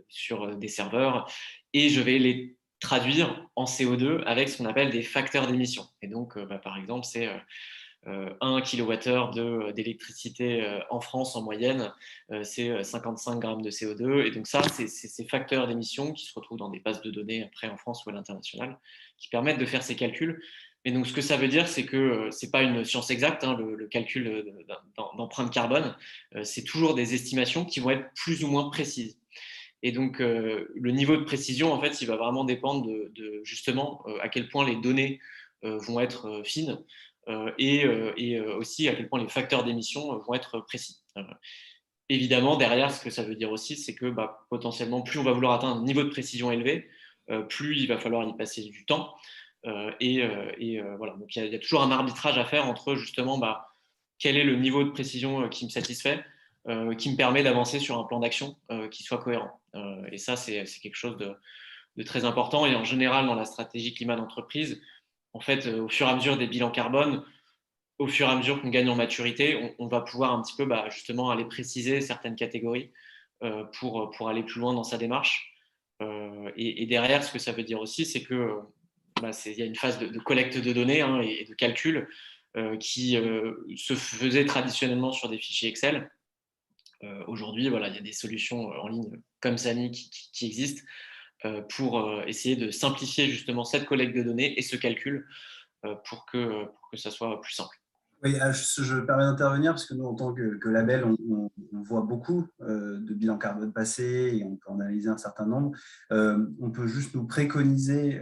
sur des serveurs, et je vais les traduire en CO2 avec ce qu'on appelle des facteurs d'émission. Et donc, par exemple, c'est 1 kWh d'électricité en France en moyenne, c'est 55 grammes de CO2. Et donc ça, c'est ces facteurs d'émission qui se retrouvent dans des bases de données après en France ou à l'international, qui permettent de faire ces calculs. Et donc ce que ça veut dire, c'est que ce n'est pas une science exacte, hein, le calcul d'empreinte carbone, c'est toujours des estimations qui vont être plus ou moins précises. Et donc, le niveau de précision, en fait, il va vraiment dépendre de justement à quel point les données vont être fines et aussi à quel point les facteurs d'émission vont être précis. Évidemment, derrière, ce que ça veut dire aussi, c'est que potentiellement, plus on va vouloir atteindre un niveau de précision élevé, plus il va falloir y passer du temps. Voilà. Donc, il y a toujours un arbitrage à faire entre justement quel est le niveau de précision qui me satisfait, qui me permet d'avancer sur un plan d'action qui soit cohérent. Et ça, c'est quelque chose de très important. Et en général, dans la stratégie climat d'entreprise, en fait, au fur et à mesure des bilans carbone, au fur et à mesure qu'on gagne en maturité, on va pouvoir un petit peu justement aller préciser certaines catégories pour aller plus loin dans sa démarche. Et derrière, ce que ça veut dire aussi, c'est que il y a une phase de collecte de données et de calcul qui se faisait traditionnellement sur des fichiers Excel. Aujourd'hui, il y a des solutions en ligne comme Sani qui existent pour essayer de simplifier justement cette collecte de données et ce calcul pour que ça soit plus simple. Oui, je me permets d'intervenir parce que nous, en tant que label, on voit beaucoup de bilans carbone passés et on peut en analyser un certain nombre. On peut juste nous préconiser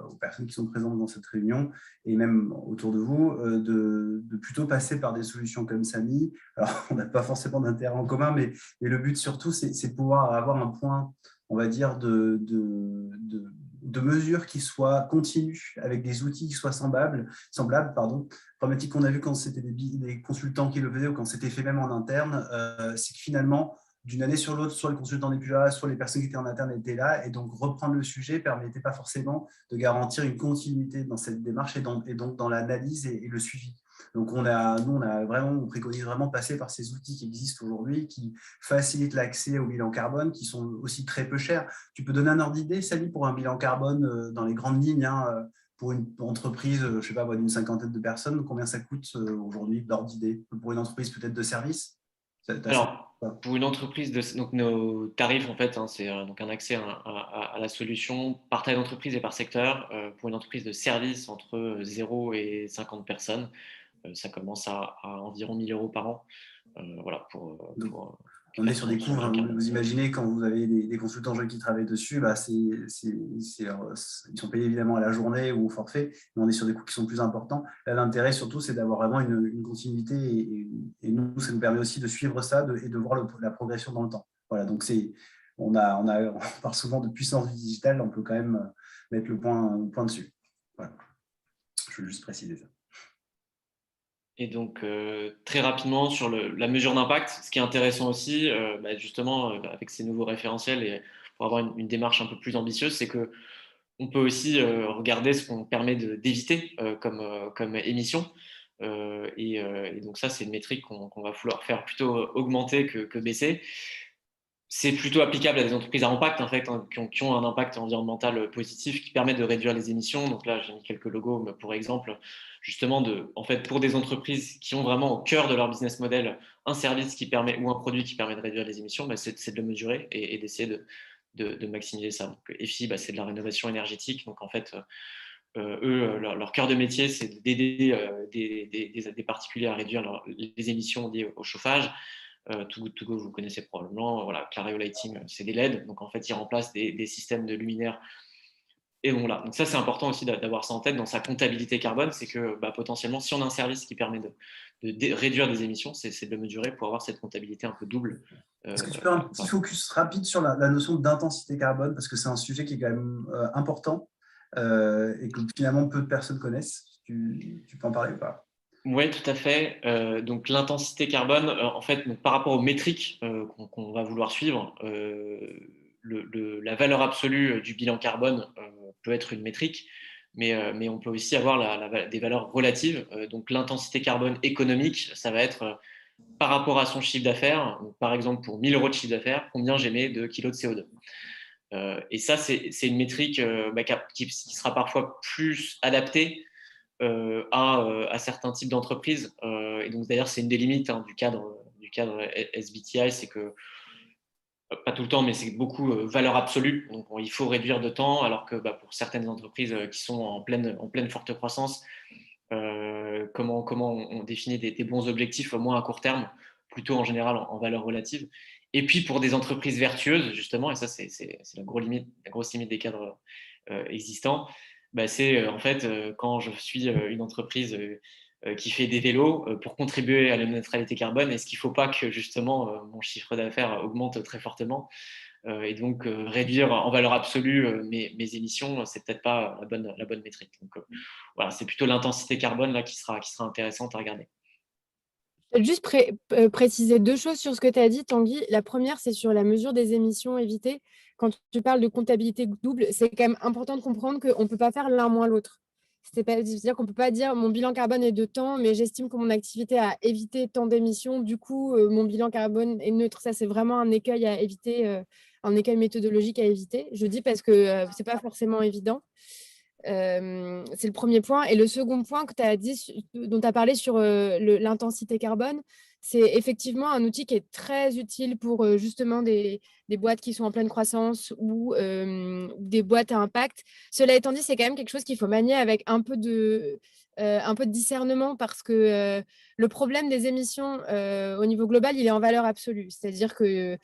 aux personnes qui sont présentes dans cette réunion et même autour de vous de plutôt passer par des solutions comme Sani. Alors, on n'a pas forcément d'intérêt en commun, mais le but surtout, c'est de pouvoir avoir un point, on va dire, de mesures qui soient continues, avec des outils qui soient semblables. Problématique qu'on a vu quand c'était des consultants qui le faisaient ou quand c'était fait même en interne, c'est que finalement, d'une année sur l'autre, soit le consultant n'est plus là, soit les personnes qui étaient en interne étaient là, et donc reprendre le sujet ne permettait pas forcément de garantir une continuité dans cette démarche et donc dans l'analyse et le suivi. Donc, on préconise vraiment de passer par ces outils qui existent aujourd'hui, qui facilitent l'accès au bilan carbone, qui sont aussi très peu chers. Tu peux donner un ordre d'idée, Sally, pour un bilan carbone dans les grandes lignes, hein, pour une entreprise, je ne sais pas, d'une cinquantaine de personnes, combien ça coûte aujourd'hui, d'ordre d'idée, pour une entreprise peut-être de service? Alors, pour une entreprise, donc nos tarifs, en fait, hein, c'est donc un accès à la solution par taille d'entreprise et par secteur. Pour une entreprise de service, entre 0 et 50 personnes, ça commence à environ 1 000 € par an. Voilà, on est sur des coûts, vous imaginez, quand vous avez des consultants jeunes qui travaillent dessus, ils sont payés évidemment à la journée ou au forfait, mais on est sur des coûts qui sont plus importants. Là, l'intérêt surtout, c'est d'avoir vraiment une continuité et nous, ça nous permet aussi de suivre ça et de voir la progression dans le temps. Voilà, donc on parle souvent de puissance du digital, on peut quand même mettre le point dessus. Voilà. Je veux juste préciser ça. Et donc, très rapidement, sur la mesure d'impact, ce qui est intéressant aussi, justement, avec ces nouveaux référentiels et pour avoir une démarche un peu plus ambitieuse, c'est qu'on peut aussi regarder ce qu'on permet d'éviter comme émission. Et donc, ça, c'est une métrique qu'on va vouloir faire plutôt augmenter que baisser. C'est plutôt applicable à des entreprises à impact, en fait, hein, qui ont un impact environnemental positif, qui permet de réduire les émissions. Donc là, j'ai mis quelques logos, pour exemple, justement, en fait, pour des entreprises qui ont vraiment au cœur de leur business model un service qui permet ou un produit qui permet de réduire les émissions, c'est de le mesurer et d'essayer de maximiser ça. Donc, EFI, c'est de la rénovation énergétique. Donc, en fait, eux, leur cœur de métier, c'est d'aider des particuliers à réduire les émissions liées au chauffage. Too Good To Go, vous connaissez probablement. Voilà, Clario Lighting, c'est des LED. Donc, en fait, ils remplacent des systèmes de luminaires. Et bon, là. Donc, ça, c'est important aussi d'avoir ça en tête dans sa comptabilité carbone. C'est que potentiellement, si on a un service qui permet de réduire des émissions, c'est de le mesurer pour avoir cette comptabilité un peu double. Est-ce que tu peux un petit focus rapide sur la notion d'intensité carbone, parce que c'est un sujet qui est quand même important et que finalement peu de personnes connaissent. Tu peux en parler ou pas? Oui, tout à fait. Donc, l'intensité carbone, en fait, donc, par rapport aux métriques qu'on va vouloir suivre, la valeur absolue du bilan carbone peut être une métrique, mais on peut aussi avoir des valeurs relatives. Donc, l'intensité carbone économique, ça va être par rapport à son chiffre d'affaires. Par exemple, pour 1 000 € de chiffre d'affaires, combien j'émets de kilos de CO2. Et ça, c'est une métrique qui sera parfois plus adaptée à certains types d'entreprises. Et donc, d'ailleurs, c'est une des limites du cadre SBTi, c'est que, pas tout le temps, mais c'est beaucoup valeur absolue. Donc, il faut réduire de temps, alors que pour certaines entreprises qui sont en pleine forte croissance, comment on définit des bons objectifs, au moins à court terme, plutôt en général en valeur relative. Et puis, pour des entreprises vertueuses, justement, et ça, c'est la grosse limite des cadres existants, c'est en fait quand je suis une entreprise qui fait des vélos pour contribuer à la neutralité carbone, est-ce qu'il ne faut pas que justement mon chiffre d'affaires augmente très fortement et donc réduire en valeur absolue mes émissions, c'est peut-être pas la bonne métrique. Donc voilà, c'est plutôt l'intensité carbone là qui sera intéressante à regarder. Je vais juste préciser 2 choses sur ce que tu as dit, Tanguy. La première, c'est sur la mesure des émissions évitées. Quand tu parles de comptabilité double, c'est quand même important de comprendre qu'on ne peut pas faire l'un moins l'autre. C'est-à-dire qu'on ne peut pas dire mon bilan carbone est de temps, mais j'estime que mon activité a évité tant d'émissions. Du coup, mon bilan carbone est neutre. Ça, c'est vraiment un écueil à éviter, un écueil méthodologique à éviter. Je dis parce que ce n'est pas forcément évident. C'est le premier point. Et le second point que tu as dit, dont tu as parlé sur l'intensité carbone, c'est effectivement un outil qui est très utile pour justement des boîtes qui sont en pleine croissance ou des boîtes à impact. Cela étant dit, c'est quand même quelque chose qu'il faut manier avec un peu de discernement parce que le problème des émissions au niveau global, il est en valeur absolue. C'est-à-dire que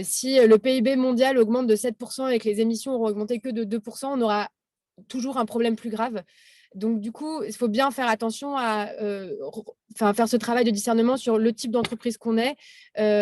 si le PIB mondial augmente de 7% et que les émissions auront augmenté que de 2%, on aura toujours un problème plus grave. Donc, du coup, il faut bien faire attention à faire ce travail de discernement sur le type d'entreprise qu'on est,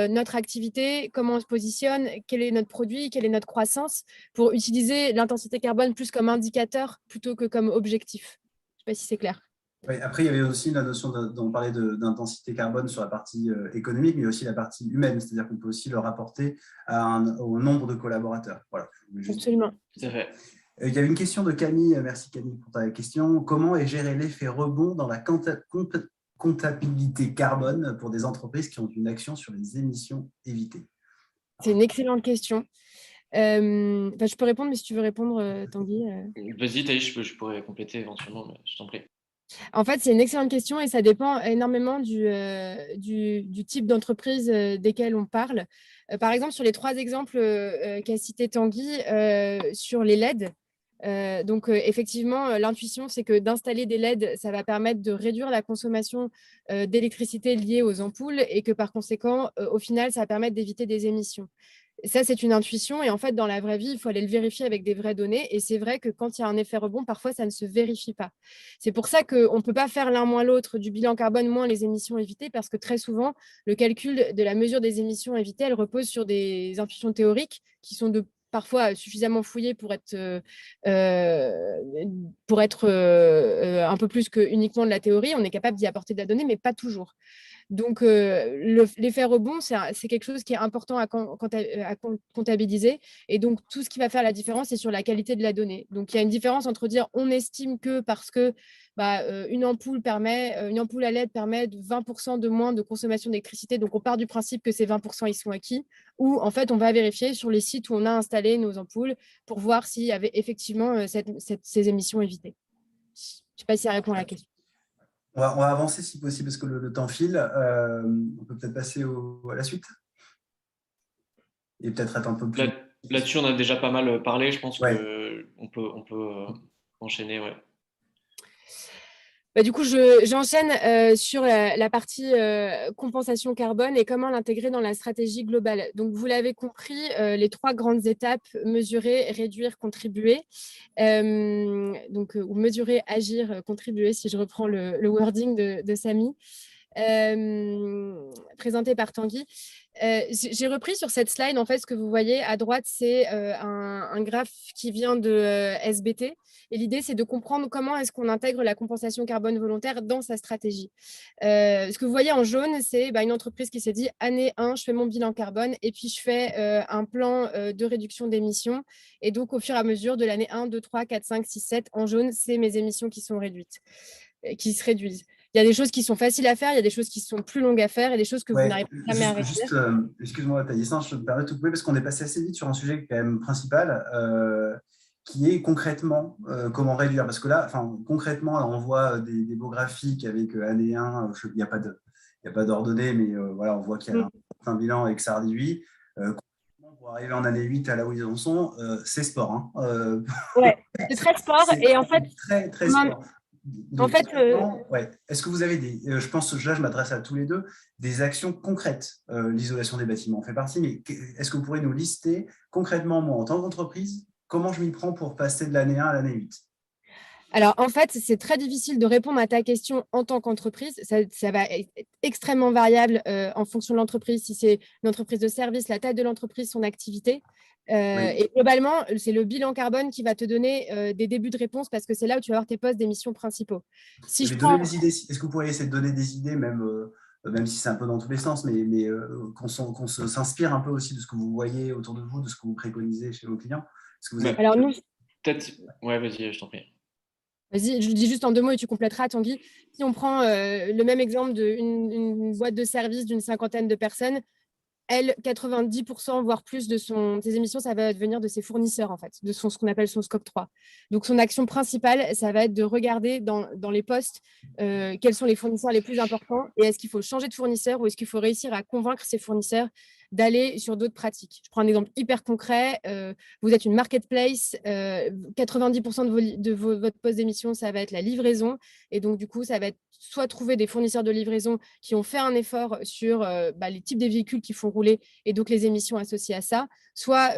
notre activité, comment on se positionne, quel est notre produit, quelle est notre croissance, pour utiliser l'intensité carbone plus comme indicateur plutôt que comme objectif. Je ne sais pas si c'est clair. Oui, après, il y avait aussi la notion dont parlait d'intensité carbone sur la partie économique, mais aussi la partie humaine, c'est-à-dire qu'on peut aussi le rapporter au nombre de collaborateurs. Voilà. Absolument. C'est vrai. Il y a une question de Camille. Merci Camille pour ta question. Comment est géré l'effet rebond dans la comptabilité carbone pour des entreprises qui ont une action sur les émissions évitées? C'est une excellente question. Je peux répondre, mais si tu veux répondre, Tanguy. Vas-y, Thaïs, je pourrais compléter éventuellement, mais je t'en prie. En fait, c'est une excellente question et ça dépend énormément du type d'entreprise desquelles on parle. Par exemple, sur les 3 exemples qu'a cité Tanguy, sur les LED, effectivement, l'intuition, c'est que d'installer des LED, ça va permettre de réduire la consommation d'électricité liée aux ampoules et que par conséquent, au final, ça va permettre d'éviter des émissions. Ça, c'est une intuition. Et en fait, dans la vraie vie, il faut aller le vérifier avec des vraies données. Et c'est vrai que quand il y a un effet rebond, parfois, ça ne se vérifie pas. C'est pour ça qu'on ne peut pas faire l'un moins l'autre, du bilan carbone moins les émissions évitées, parce que très souvent, le calcul de la mesure des émissions évitées, elle repose sur des intuitions théoriques qui sont parfois suffisamment fouillées pour être un peu plus que uniquement de la théorie. On est capable d'y apporter de la donnée, mais pas toujours. Donc, l'effet rebond, c'est quelque chose qui est important à comptabiliser. Et donc, tout ce qui va faire la différence, c'est sur la qualité de la donnée. Donc, il y a une différence entre dire on estime que parce que une ampoule à LED permet de 20% de moins de consommation d'électricité. Donc, on part du principe que ces 20%, ils sont acquis. Ou, en fait, on va vérifier sur les sites où on a installé nos ampoules pour voir s'il y avait effectivement ces émissions évitées. Je ne sais pas si ça répond à la question. On va avancer si possible parce que le temps file. On peut peut-être passer à la suite et peut-être être un peu plus… Là-dessus, on a déjà pas mal parlé. Je pense qu'on peut enchaîner. Ouais. Du coup, j'enchaîne sur la partie compensation carbone et comment l'intégrer dans la stratégie globale. Donc, vous l'avez compris, les 3 grandes étapes, mesurer, réduire, contribuer. Ou mesurer, agir, contribuer, si je reprends le wording de Samy. Présenté par Tanguy. J'ai repris sur cette slide, en fait, ce que vous voyez à droite, c'est un graphe qui vient de SBT. Et l'idée, c'est de comprendre comment est-ce qu'on intègre la compensation carbone volontaire dans sa stratégie. Ce que vous voyez en jaune, c'est une entreprise qui s'est dit, année 1, je fais mon bilan carbone et puis je fais un plan de réduction d'émissions. Et donc, au fur et à mesure de l'année 1, 2, 3, 4, 5, 6, 7, en jaune, c'est mes émissions qui sont réduites, qui se réduisent. Il y a des choses qui sont faciles à faire, il y a des choses qui sont plus longues à faire et des choses que vous n'arrivez jamais à réussir. Excuse-moi, Thaïs, je me permets de te couper parce qu'on est passé assez vite sur un sujet quand même principal qui est concrètement comment réduire. Parce que là, concrètement, on voit des beaux graphiques avec année 1, il n'y a pas d'ordonnée, mais voilà, on voit qu'il y a un bilan et que ça réduit. Pour arriver en année 8 à là où ils en sont, c'est sport. Hein. Ouais, c'est très sport. Et en fait, très, très sport. Donc, en fait, est-ce que vous avez je pense que là, je m'adresse à tous les deux, des actions concrètes? L'isolation des bâtiments en fait partie, mais est-ce que vous pourrez nous lister concrètement, moi, en tant qu'entreprise, comment je m'y prends pour passer de l'année 1 à l'année 8? Alors, en fait, c'est très difficile de répondre à ta question en tant qu'entreprise. Ça va être extrêmement variable en fonction de l'entreprise, si c'est une entreprise de service, la taille de l'entreprise, son activité. Et globalement, c'est le bilan carbone qui va te donner des débuts de réponse parce que c'est là où tu vas avoir tes postes d'émissions principaux. Est-ce que vous pourriez essayer de donner des idées, même si c'est un peu dans tous les sens, mais qu'on s'inspire un peu aussi de ce que vous voyez autour de vous, de ce que vous préconisez chez vos clients? Alors, nous… Peut-être… Ouais, vas-y, je t'en prie. Vas-y, je le dis juste en 2 mots et tu compléteras, Tanguy. Si on prend le même exemple d'une boîte de service d'une 50aine de personnes, elle, 90%, voire plus de ses émissions, ça va venir de ses fournisseurs, en fait, de ce qu'on appelle son scope 3. Donc, son action principale, ça va être de regarder dans les postes quels sont les fournisseurs les plus importants et est-ce qu'il faut changer de fournisseur ou est-ce qu'il faut réussir à convaincre ses fournisseurs d'aller sur d'autres pratiques. Je prends un exemple hyper concret. Vous êtes une marketplace, 90% de votre poste d'émission, ça va être la livraison. Et donc, du coup, ça va être soit trouver des fournisseurs de livraison qui ont fait un effort sur les types de véhicules qui font rouler et donc les émissions associées à ça, soit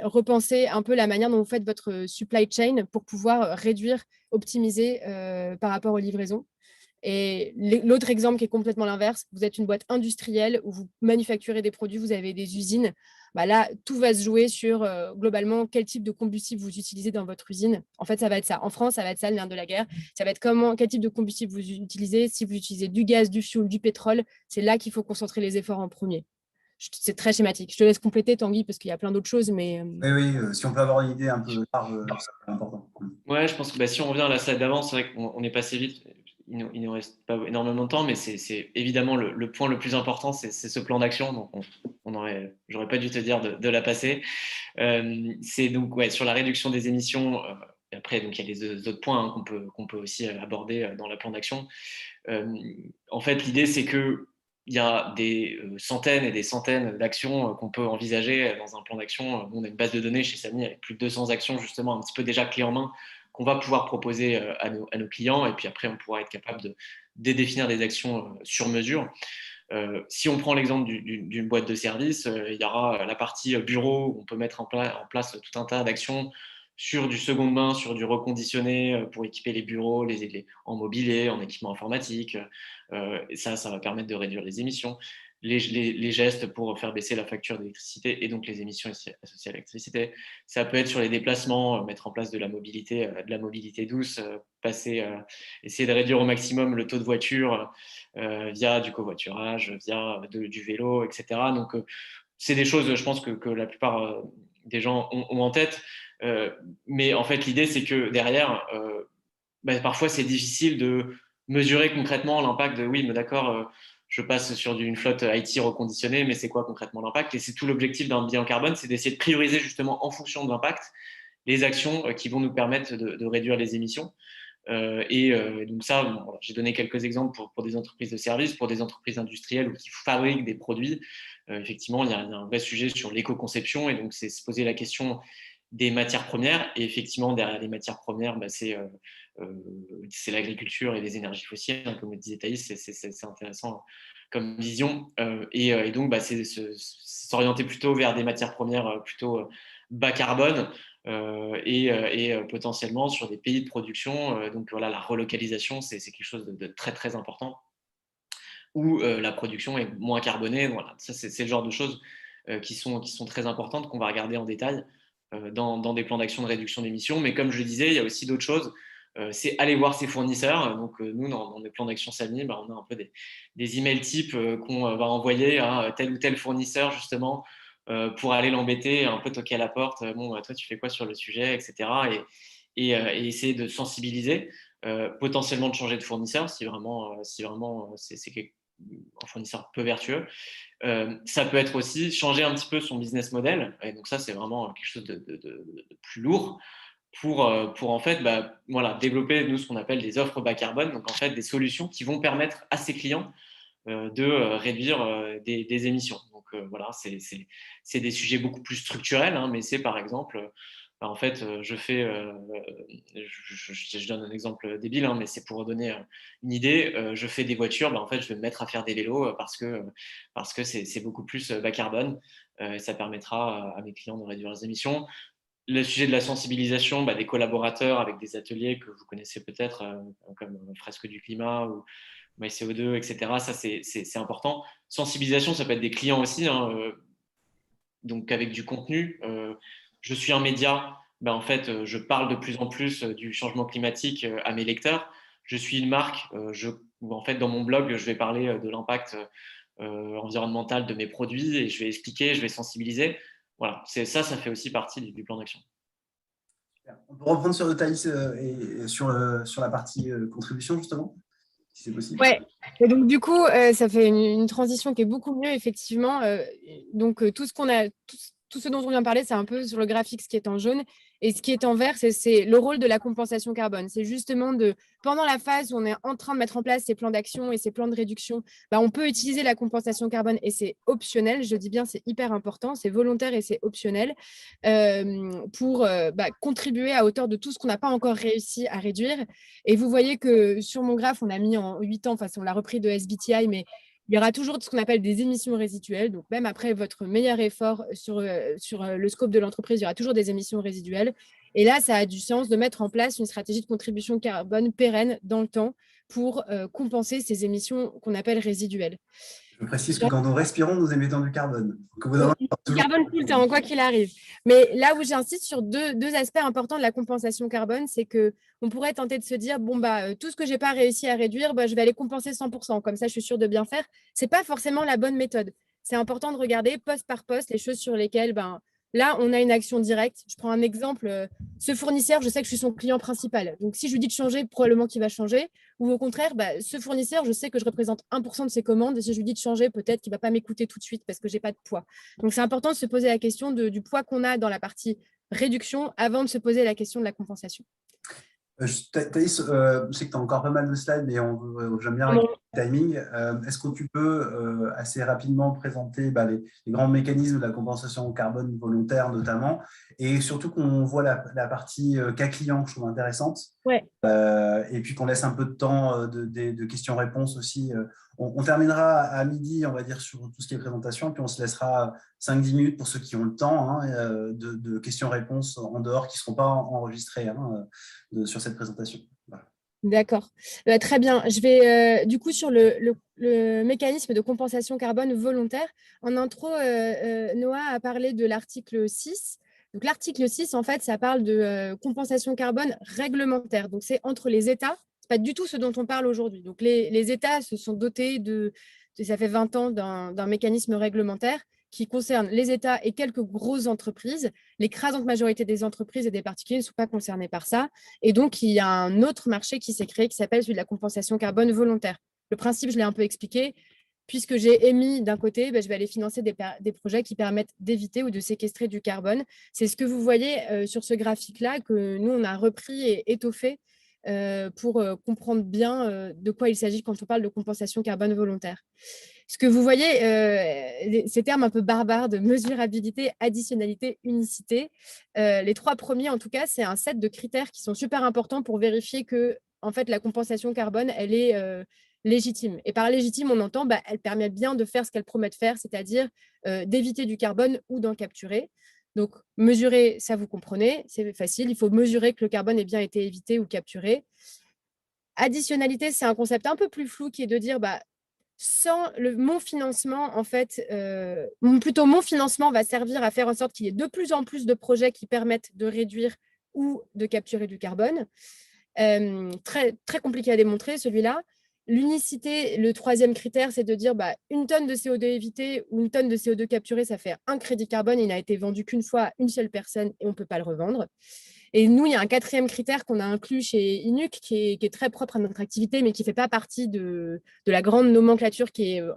repenser un peu la manière dont vous faites votre supply chain pour pouvoir réduire, optimiser par rapport aux livraisons. Et l'autre exemple qui est complètement l'inverse, vous êtes une boîte industrielle où vous manufacturez des produits, vous avez des usines. Là, tout va se jouer sur globalement quel type de combustible vous utilisez dans votre usine. En fait, ça va être ça. En France, ça va être ça, le nerf de la guerre. Ça va être quel type de combustible vous utilisez. Si vous utilisez du gaz, du fioul, du pétrole, c'est là qu'il faut concentrer les efforts en premier. C'est très schématique. Je te laisse compléter, Tanguy, parce qu'il y a plein d'autres choses. Mais... Oui, si on peut avoir une idée un peu large, c'est important. Ouais, je pense que si on revient à la slide d'avant, c'est vrai qu'on est passé vite. Il ne nous reste pas énormément de temps, mais c'est évidemment le point le plus important, c'est ce plan d'action. Donc, j'aurais pas dû te dire de la passer. C'est donc sur la réduction des émissions. Et après, donc, il y a les autres points qu'on peut aussi aborder dans le plan d'action. En fait, l'idée, c'est que il y a des centaines et des centaines d'actions qu'on peut envisager dans un plan d'action. On a une base de données chez Samy avec plus de 200 actions, justement, un petit peu déjà clés en main, qu'on va pouvoir proposer à nos clients. Et puis après, on pourra être capable de définir des actions sur mesure. Si on prend l'exemple d'une boîte de service, il y aura la partie bureau où on peut mettre en place tout un tas d'actions sur du seconde main, sur du reconditionné pour équiper les bureaux, en mobilier, en équipement informatique. Et ça va permettre de réduire les émissions. Les gestes pour faire baisser la facture d'électricité et donc les émissions associées à l'électricité. Ça peut être sur les déplacements, mettre en place de la mobilité douce, essayer de réduire au maximum le taux de voiture via du covoiturage, via du vélo, etc. Donc, c'est des choses, je pense, que la plupart des gens ont en tête. Mais en fait, l'idée, c'est que derrière, parfois, c'est difficile de mesurer concrètement l'impact de oui, mais d'accord, je passe sur une flotte IT reconditionnée, mais c'est quoi concrètement l'impact? Et c'est tout l'objectif d'un bilan carbone, c'est d'essayer de prioriser justement en fonction de l'impact les actions qui vont nous permettre de réduire les émissions. Donc ça, j'ai donné quelques exemples pour des entreprises de services, pour des entreprises industrielles ou qui fabriquent des produits. Effectivement, il y a un vrai sujet sur l'éco-conception et donc c'est se poser la question des matières premières. Et effectivement, derrière les matières premières, c'est l'agriculture et les énergies fossiles, hein, comme le disait Thaïs, c'est intéressant comme vision. Et donc, c'est s'orienter plutôt vers des matières premières plutôt bas carbone et potentiellement sur des pays de production. Donc voilà, la relocalisation, c'est quelque chose de très, très important où la production est moins carbonée. Voilà, ça, c'est le genre de choses qui sont très importantes qu'on va regarder en détail dans des plans d'action de réduction d'émissions. Mais comme je le disais, il y a aussi d'autres choses. C'est aller voir ses fournisseurs. Donc, nous, dans les plans d'action Samy, on a un peu des emails types qu'on va envoyer à tel ou tel fournisseur, justement, pour aller l'embêter, un peu toquer à la porte. Bon, toi, tu fais quoi sur le sujet, etc. Et essayer de sensibiliser, potentiellement de changer de fournisseur si vraiment c'est un fournisseur peu vertueux. Ça peut être aussi changer un petit peu son business model. Et donc ça, c'est vraiment quelque chose de plus lourd pour en fait développer nous ce qu'on appelle des offres bas carbone. Donc en fait, des solutions qui vont permettre à ses clients de réduire des émissions. Donc voilà, c'est des sujets beaucoup plus structurels, hein, mais c'est par exemple, en fait, je donne un exemple débile, hein, mais c'est pour donner une idée. Je fais des voitures, en fait, je vais me mettre à faire des vélos parce que c'est beaucoup plus bas carbone. Ça permettra à mes clients de réduire leurs émissions. Le sujet de la sensibilisation des collaborateurs avec des ateliers que vous connaissez peut-être, comme Fresque du climat ou MyCO2, etc. Ça, c'est important. Sensibilisation, ça peut être des clients aussi, hein, donc avec du contenu. Je suis un média, en fait, je parle de plus en plus du changement climatique à mes lecteurs. Je suis une marque, en fait, dans mon blog, je vais parler de l'impact environnemental de mes produits et je vais expliquer, je vais sensibiliser. Voilà, ça fait aussi partie du plan d'action. On peut reprendre sur le Thaïs et sur la partie contribution, justement, si c'est possible. Ouais, et donc du coup, ça fait une transition qui est beaucoup mieux, effectivement. Donc, tout ce dont on vient de parler, c'est un peu sur le graphique, ce qui est en jaune. Et ce qui est en vert, c'est le rôle de la compensation carbone. C'est justement pendant la phase où on est en train de mettre en place ces plans d'action et ces plans de réduction, on peut utiliser la compensation carbone et c'est optionnel. Je dis bien, c'est hyper important, c'est volontaire et c'est optionnel pour contribuer à hauteur de tout ce qu'on n'a pas encore réussi à réduire. Et vous voyez que sur mon graphe, on a mis en 8 ans, on l'a repris de SBTi, mais il y aura toujours ce qu'on appelle des émissions résiduelles. Donc, même après votre meilleur effort sur le scope de l'entreprise, il y aura toujours des émissions résiduelles. Et là, ça a du sens de mettre en place une stratégie de contribution carbone pérenne dans le temps pour compenser ces émissions qu'on appelle résiduelles. Je précise que quand nous respirons, nous émettons du carbone. Du carbone tout le temps, quoi qu'il arrive. Mais là où j'insiste sur deux aspects importants de la compensation carbone, c'est qu'on pourrait tenter de se dire, tout ce que je n'ai pas réussi à réduire, je vais aller compenser 100%. Comme ça, je suis sûre de bien faire. Ce n'est pas forcément la bonne méthode. c'est important de regarder poste par poste les choses sur lesquelles, là, on a une action directe. Je prends un exemple. Ce fournisseur, je sais que je suis son client principal. Donc, si je lui dis de changer, probablement qu'il va changer. Ou au contraire, ce fournisseur, je sais que je représente 1% de ses commandes. Et si je lui dis de changer, peut-être qu'il ne va pas m'écouter tout de suite parce que je n'ai pas de poids. Donc, c'est important de se poser la question du poids qu'on a dans la partie réduction avant de se poser la question de la compensation. Thaïs, je sais que tu as encore pas mal de slides, mais j'aime bien le timing. Est-ce que tu peux assez rapidement présenter les grands mécanismes de la compensation carbone volontaire notamment, et surtout qu'on voit la partie cas client que je trouve intéressante, ouais. Et puis qu'on laisse un peu de temps de questions-réponses aussi. On terminera à midi, on va dire, sur tout ce qui est présentation, puis on se laissera 5-10 minutes pour ceux qui ont le temps de questions-réponses en dehors qui ne seront pas enregistrées sur cette présentation. Voilà. D'accord. Très bien. Je vais du coup sur le mécanisme de compensation carbone volontaire. En intro, Noah a parlé de l'article 6. Donc, l'article 6, en fait, ça parle de compensation carbone réglementaire. Donc, c'est entre les États. Ce n'est pas du tout ce dont on parle aujourd'hui. Donc, les États se sont dotés ça fait 20 ans d'un mécanisme réglementaire qui concerne les États et quelques grosses entreprises. L'écrasante majorité des entreprises et des particuliers ne sont pas concernés par ça. Et donc, il y a un autre marché qui s'est créé qui s'appelle celui de la compensation carbone volontaire. Le principe, je l'ai un peu expliqué. Puisque j'ai émis d'un côté, je vais aller financer des projets qui permettent d'éviter ou de séquestrer du carbone. C'est ce que vous voyez sur ce graphique-là que nous, on a repris et étoffé pour comprendre bien de quoi il s'agit quand on parle de compensation carbone volontaire. Ce que vous voyez, ces termes un peu barbares de mesurabilité, additionnalité, unicité, les trois premiers, en tout cas, c'est un set de critères qui sont super importants pour vérifier que en fait, la compensation carbone, elle est légitime. Et par légitime, on entend elle permet bien de faire ce qu'elle promet de faire, c'est-à-dire d'éviter du carbone ou d'en capturer. Donc, mesurer, ça vous comprenez, c'est facile. Il faut mesurer que le carbone ait bien été évité ou capturé. Additionnalité, c'est un concept un peu plus flou qui est de dire sans mon financement, en fait, mon financement va servir à faire en sorte qu'il y ait de plus en plus de projets qui permettent de réduire ou de capturer du carbone. Très, très compliqué à démontrer, celui-là. L'unicité, le troisième critère, c'est de dire une tonne de CO2 évitée ou une tonne de CO2 capturée, ça fait un crédit carbone. Il n'a été vendu qu'une fois à une seule personne et on ne peut pas le revendre. Et nous, il y a un quatrième critère qu'on a inclus chez Inuc qui est très propre à notre activité, mais qui ne fait pas partie de la grande nomenclature il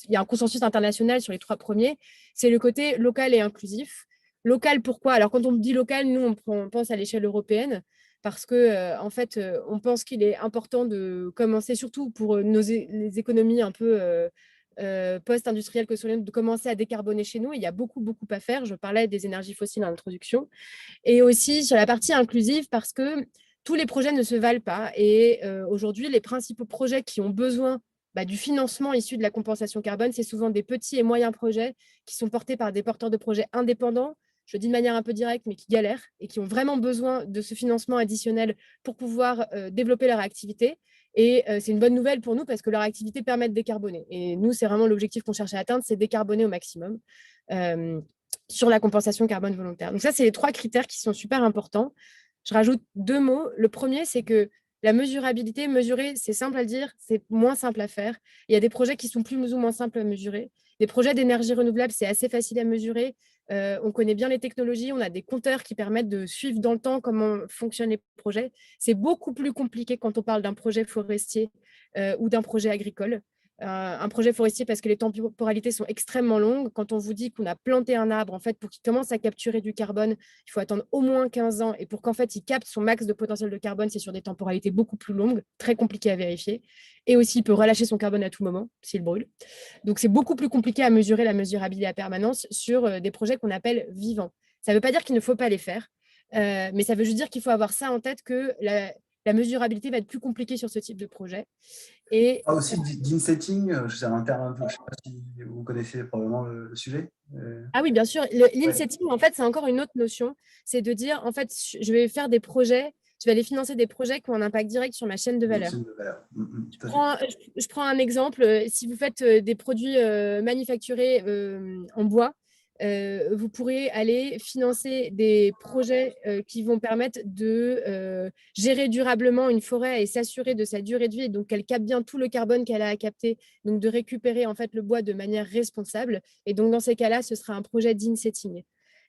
y a un consensus international sur les trois premiers. C'est le côté local et inclusif. Local, pourquoi? Alors, quand on dit local, nous, on pense à l'échelle européenne parce que en fait, on pense qu'il est important de commencer, surtout pour les économies un peu post-industrielles que sont de commencer à décarboner chez nous. Il y a beaucoup, beaucoup à faire. Je parlais des énergies fossiles en introduction. Et aussi sur la partie inclusive, parce que tous les projets ne se valent pas. Et aujourd'hui, les principaux projets qui ont besoin du financement issu de la compensation carbone, c'est souvent des petits et moyens projets qui sont portés par des porteurs de projets indépendants, je le dis de manière un peu directe, mais qui galèrent et qui ont vraiment besoin de ce financement additionnel pour pouvoir développer leur activité. Et c'est une bonne nouvelle pour nous parce que leur activité permet de décarboner. Et nous, c'est vraiment l'objectif qu'on cherche à atteindre, c'est décarboner au maximum sur la compensation carbone volontaire. Donc ça, c'est les trois critères qui sont super importants. Je rajoute 2 mots. Le premier, c'est que la mesurabilité, mesurer, c'est simple à dire, c'est moins simple à faire. Il y a des projets qui sont plus ou moins simples à mesurer. Des projets d'énergie renouvelable, c'est assez facile à mesurer. On connaît bien les technologies, on a des compteurs qui permettent de suivre dans le temps comment fonctionnent les projets. C'est beaucoup plus compliqué quand on parle d'un projet forestier ou d'un projet agricole. Un projet forestier parce que les temporalités sont extrêmement longues. Quand on vous dit qu'on a planté un arbre, en fait, pour qu'il commence à capturer du carbone, il faut attendre au moins 15 ans. Et pour qu'en fait, il capte son max de potentiel de carbone, c'est sur des temporalités beaucoup plus longues, très compliquées à vérifier. Et aussi, il peut relâcher son carbone à tout moment s'il brûle. Donc, c'est beaucoup plus compliqué à mesurer la mesurabilité à permanence sur des projets qu'on appelle vivants. Ça ne veut pas dire qu'il ne faut pas les faire, mais ça veut juste dire qu'il faut avoir ça en tête que la mesurabilité va être plus compliquée sur ce type de projet. Et aussi d'insetting, c'est un terme un peu, je ne sais pas si vous connaissez probablement le sujet. Ah oui, bien sûr. L'insetting, en fait, c'est encore une autre notion. C'est de dire, en fait, je vais faire des projets, je vais aller financer des projets qui ont un impact direct sur ma chaîne de valeur. Je prends un exemple. Si vous faites des produits manufacturés en bois, vous pourrez aller financer des projets qui vont permettre de gérer durablement une forêt et s'assurer de sa durée de vie, donc qu'elle capte bien tout le carbone qu'elle a à capter, donc de récupérer en fait le bois de manière responsable. Et donc dans ces cas-là, ce sera un projet d'insetting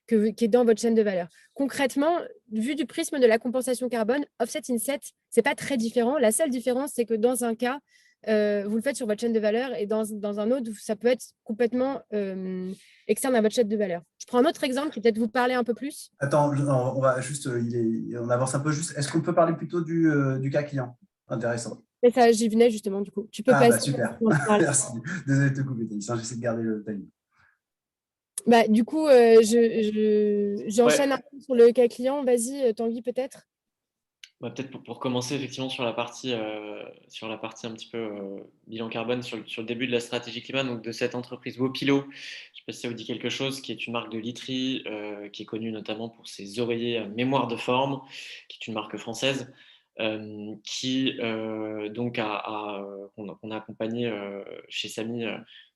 qui est dans votre chaîne de valeur. Concrètement, vu du prisme de la compensation carbone, offset inset, ce n'est pas très différent. La seule différence, c'est que dans un cas, vous le faites sur votre chaîne de valeur et dans un autre, ça peut être complètement externe à votre chaîne de valeur. Je prends un autre exemple qui peut-être vous parler un peu plus. Attends, on va juste, on avance un peu juste. Est-ce qu'on peut parler plutôt du cas client? Intéressant. Et ça, j'y venais justement, du coup. Tu peux passer. Bah, super. Merci. Désolé de te couper, j'essaie de garder le timing. Bah, du coup, j'enchaîne un peu sur le cas client. Vas-y, Tanguy, peut-être. Peut-être pour commencer effectivement sur la partie un petit peu bilan carbone sur le début de la stratégie climat, donc de cette entreprise Wopilo, je ne sais pas si ça vous dit quelque chose, qui est une marque de literie qui est connue notamment pour ses oreillers mémoire de forme, qui est une marque française qui donc qu'on a accompagné chez Samy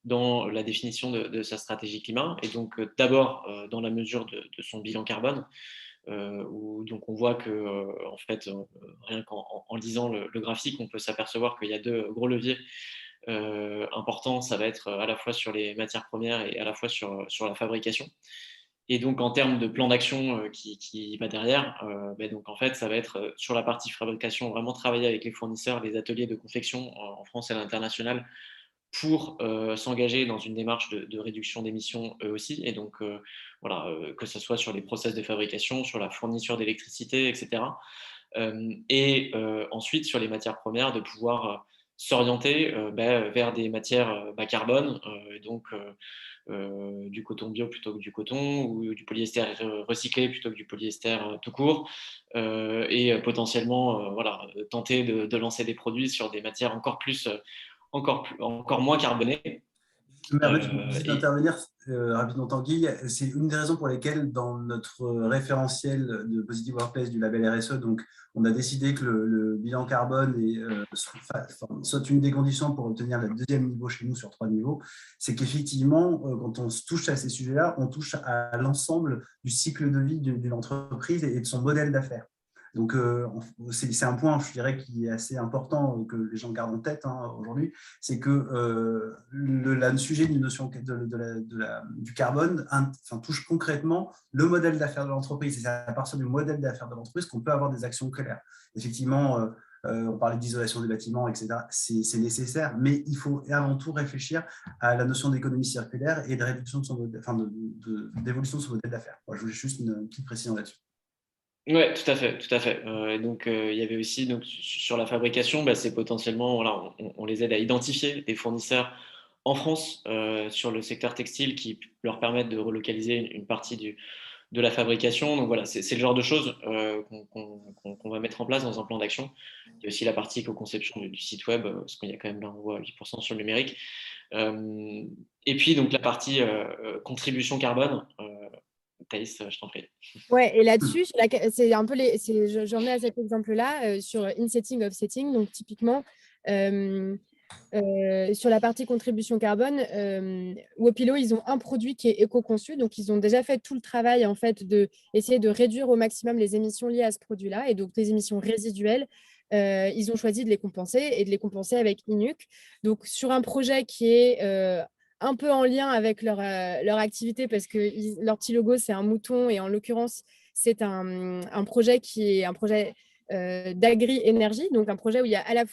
dans la définition de sa stratégie climat, et donc d'abord dans la mesure de son bilan carbone. Où donc on voit que en fait, rien qu'en lisant le graphique, on peut s'apercevoir qu'il y a deux gros leviers importants. Ça va être à la fois sur les matières premières et à la fois sur la fabrication. Et donc en termes de plan d'action qui va derrière, donc en fait ça va être sur la partie fabrication, vraiment travailler avec les fournisseurs, les ateliers de confection en France et à l'international, pour s'engager dans une démarche de réduction d'émissions eux aussi. Et donc, que ce soit sur les process de fabrication, sur la fourniture d'électricité, etc. Et ensuite, sur les matières premières, de pouvoir s'orienter vers des matières bas carbone, donc du coton bio plutôt que du coton, ou du polyester recyclé plutôt que du polyester tout court, et potentiellement tenter de lancer des produits sur des matières encore moins carbonées. Je me permets d'intervenir rapidement, Tanguy. C'est une des raisons pour lesquelles, dans notre référentiel de Positive Workplace du label RSE, donc, on a décidé que le bilan carbone soit une des conditions pour obtenir le deuxième niveau chez nous sur 3 niveaux. C'est qu'effectivement, quand on se touche à ces sujets-là, on touche à l'ensemble du cycle de vie d'une entreprise et de son modèle d'affaires. Donc, c'est un point, je dirais, qui est assez important que les gens gardent en tête aujourd'hui, c'est que le sujet d'une notion du carbone touche concrètement le modèle d'affaires de l'entreprise. Et c'est à partir du modèle d'affaires de l'entreprise qu'on peut avoir des actions claires. Effectivement, on parlait d'isolation des bâtiments, etc. C'est nécessaire, mais il faut avant tout réfléchir à la notion d'économie circulaire et de réduction d'évolution de son modèle d'affaires. Je voulais juste une petite précision là-dessus. Oui, tout à fait, tout à fait. Donc, il y avait aussi donc, sur la fabrication, c'est potentiellement, on les aide à identifier des fournisseurs en France sur le secteur textile qui leur permettent de relocaliser une partie de la fabrication. Donc voilà, c'est le genre de choses qu'on va mettre en place dans un plan d'action. Il y a aussi la partie co-conception du site web, parce qu'il y a quand même là, on voit 8% sur le numérique. Et puis donc la partie contribution carbone. Thaïs, je t'en prie. Ouais, et là-dessus, c'est un peu j'en ai à cet exemple-là sur insetting, offsetting. Donc typiquement, sur la partie contribution carbone, Wopilo, ils ont un produit qui est éco-conçu. Donc ils ont déjà fait tout le travail en fait d'essayer de réduire au maximum les émissions liées à ce produit-là, et donc les émissions résiduelles. Ils ont choisi de les compenser et de les compenser avec Inuc. Donc sur un projet qui est un peu en lien avec leur activité, parce que leur petit logo, c'est un mouton, et en l'occurrence, c'est un projet qui est un projet d'agri-énergie, donc un projet où il y a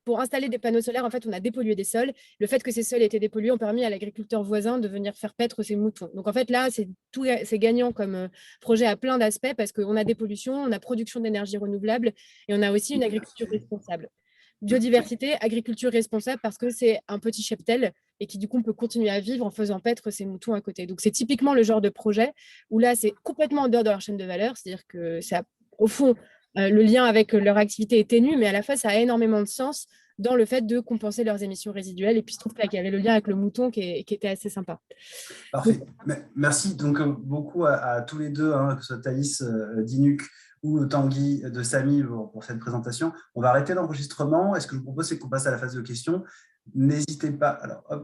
pour installer des panneaux solaires, en fait, on a dépollué des sols. Le fait que ces sols étaient dépollués ont permis à l'agriculteur voisin de venir faire paître ses moutons. Donc en fait, là, c'est gagnant comme projet à plein d'aspects, parce qu'on a des pollutions, on a production d'énergie renouvelable, et on a aussi une agriculture responsable. Biodiversité, agriculture responsable, parce que c'est un petit cheptel et qui du coup peut continuer à vivre en faisant paître ses moutons à côté. Donc c'est typiquement le genre de projet où là c'est complètement en dehors de leur chaîne de valeur, c'est-à-dire que au fond le lien avec leur activité est ténu, mais à la fois ça a énormément de sens dans le fait de compenser leurs émissions résiduelles. Et puis je trouve qu'il y avait le lien avec le mouton qui était assez sympa. Parfait. Merci donc beaucoup à tous les deux, que ce soit Thaïs d'Inuc ou Tanguy de Samy pour cette présentation. On va arrêter l'enregistrement. Et ce que je vous propose, c'est qu'on passe à la phase de questions. N'hésitez pas. Alors, hop.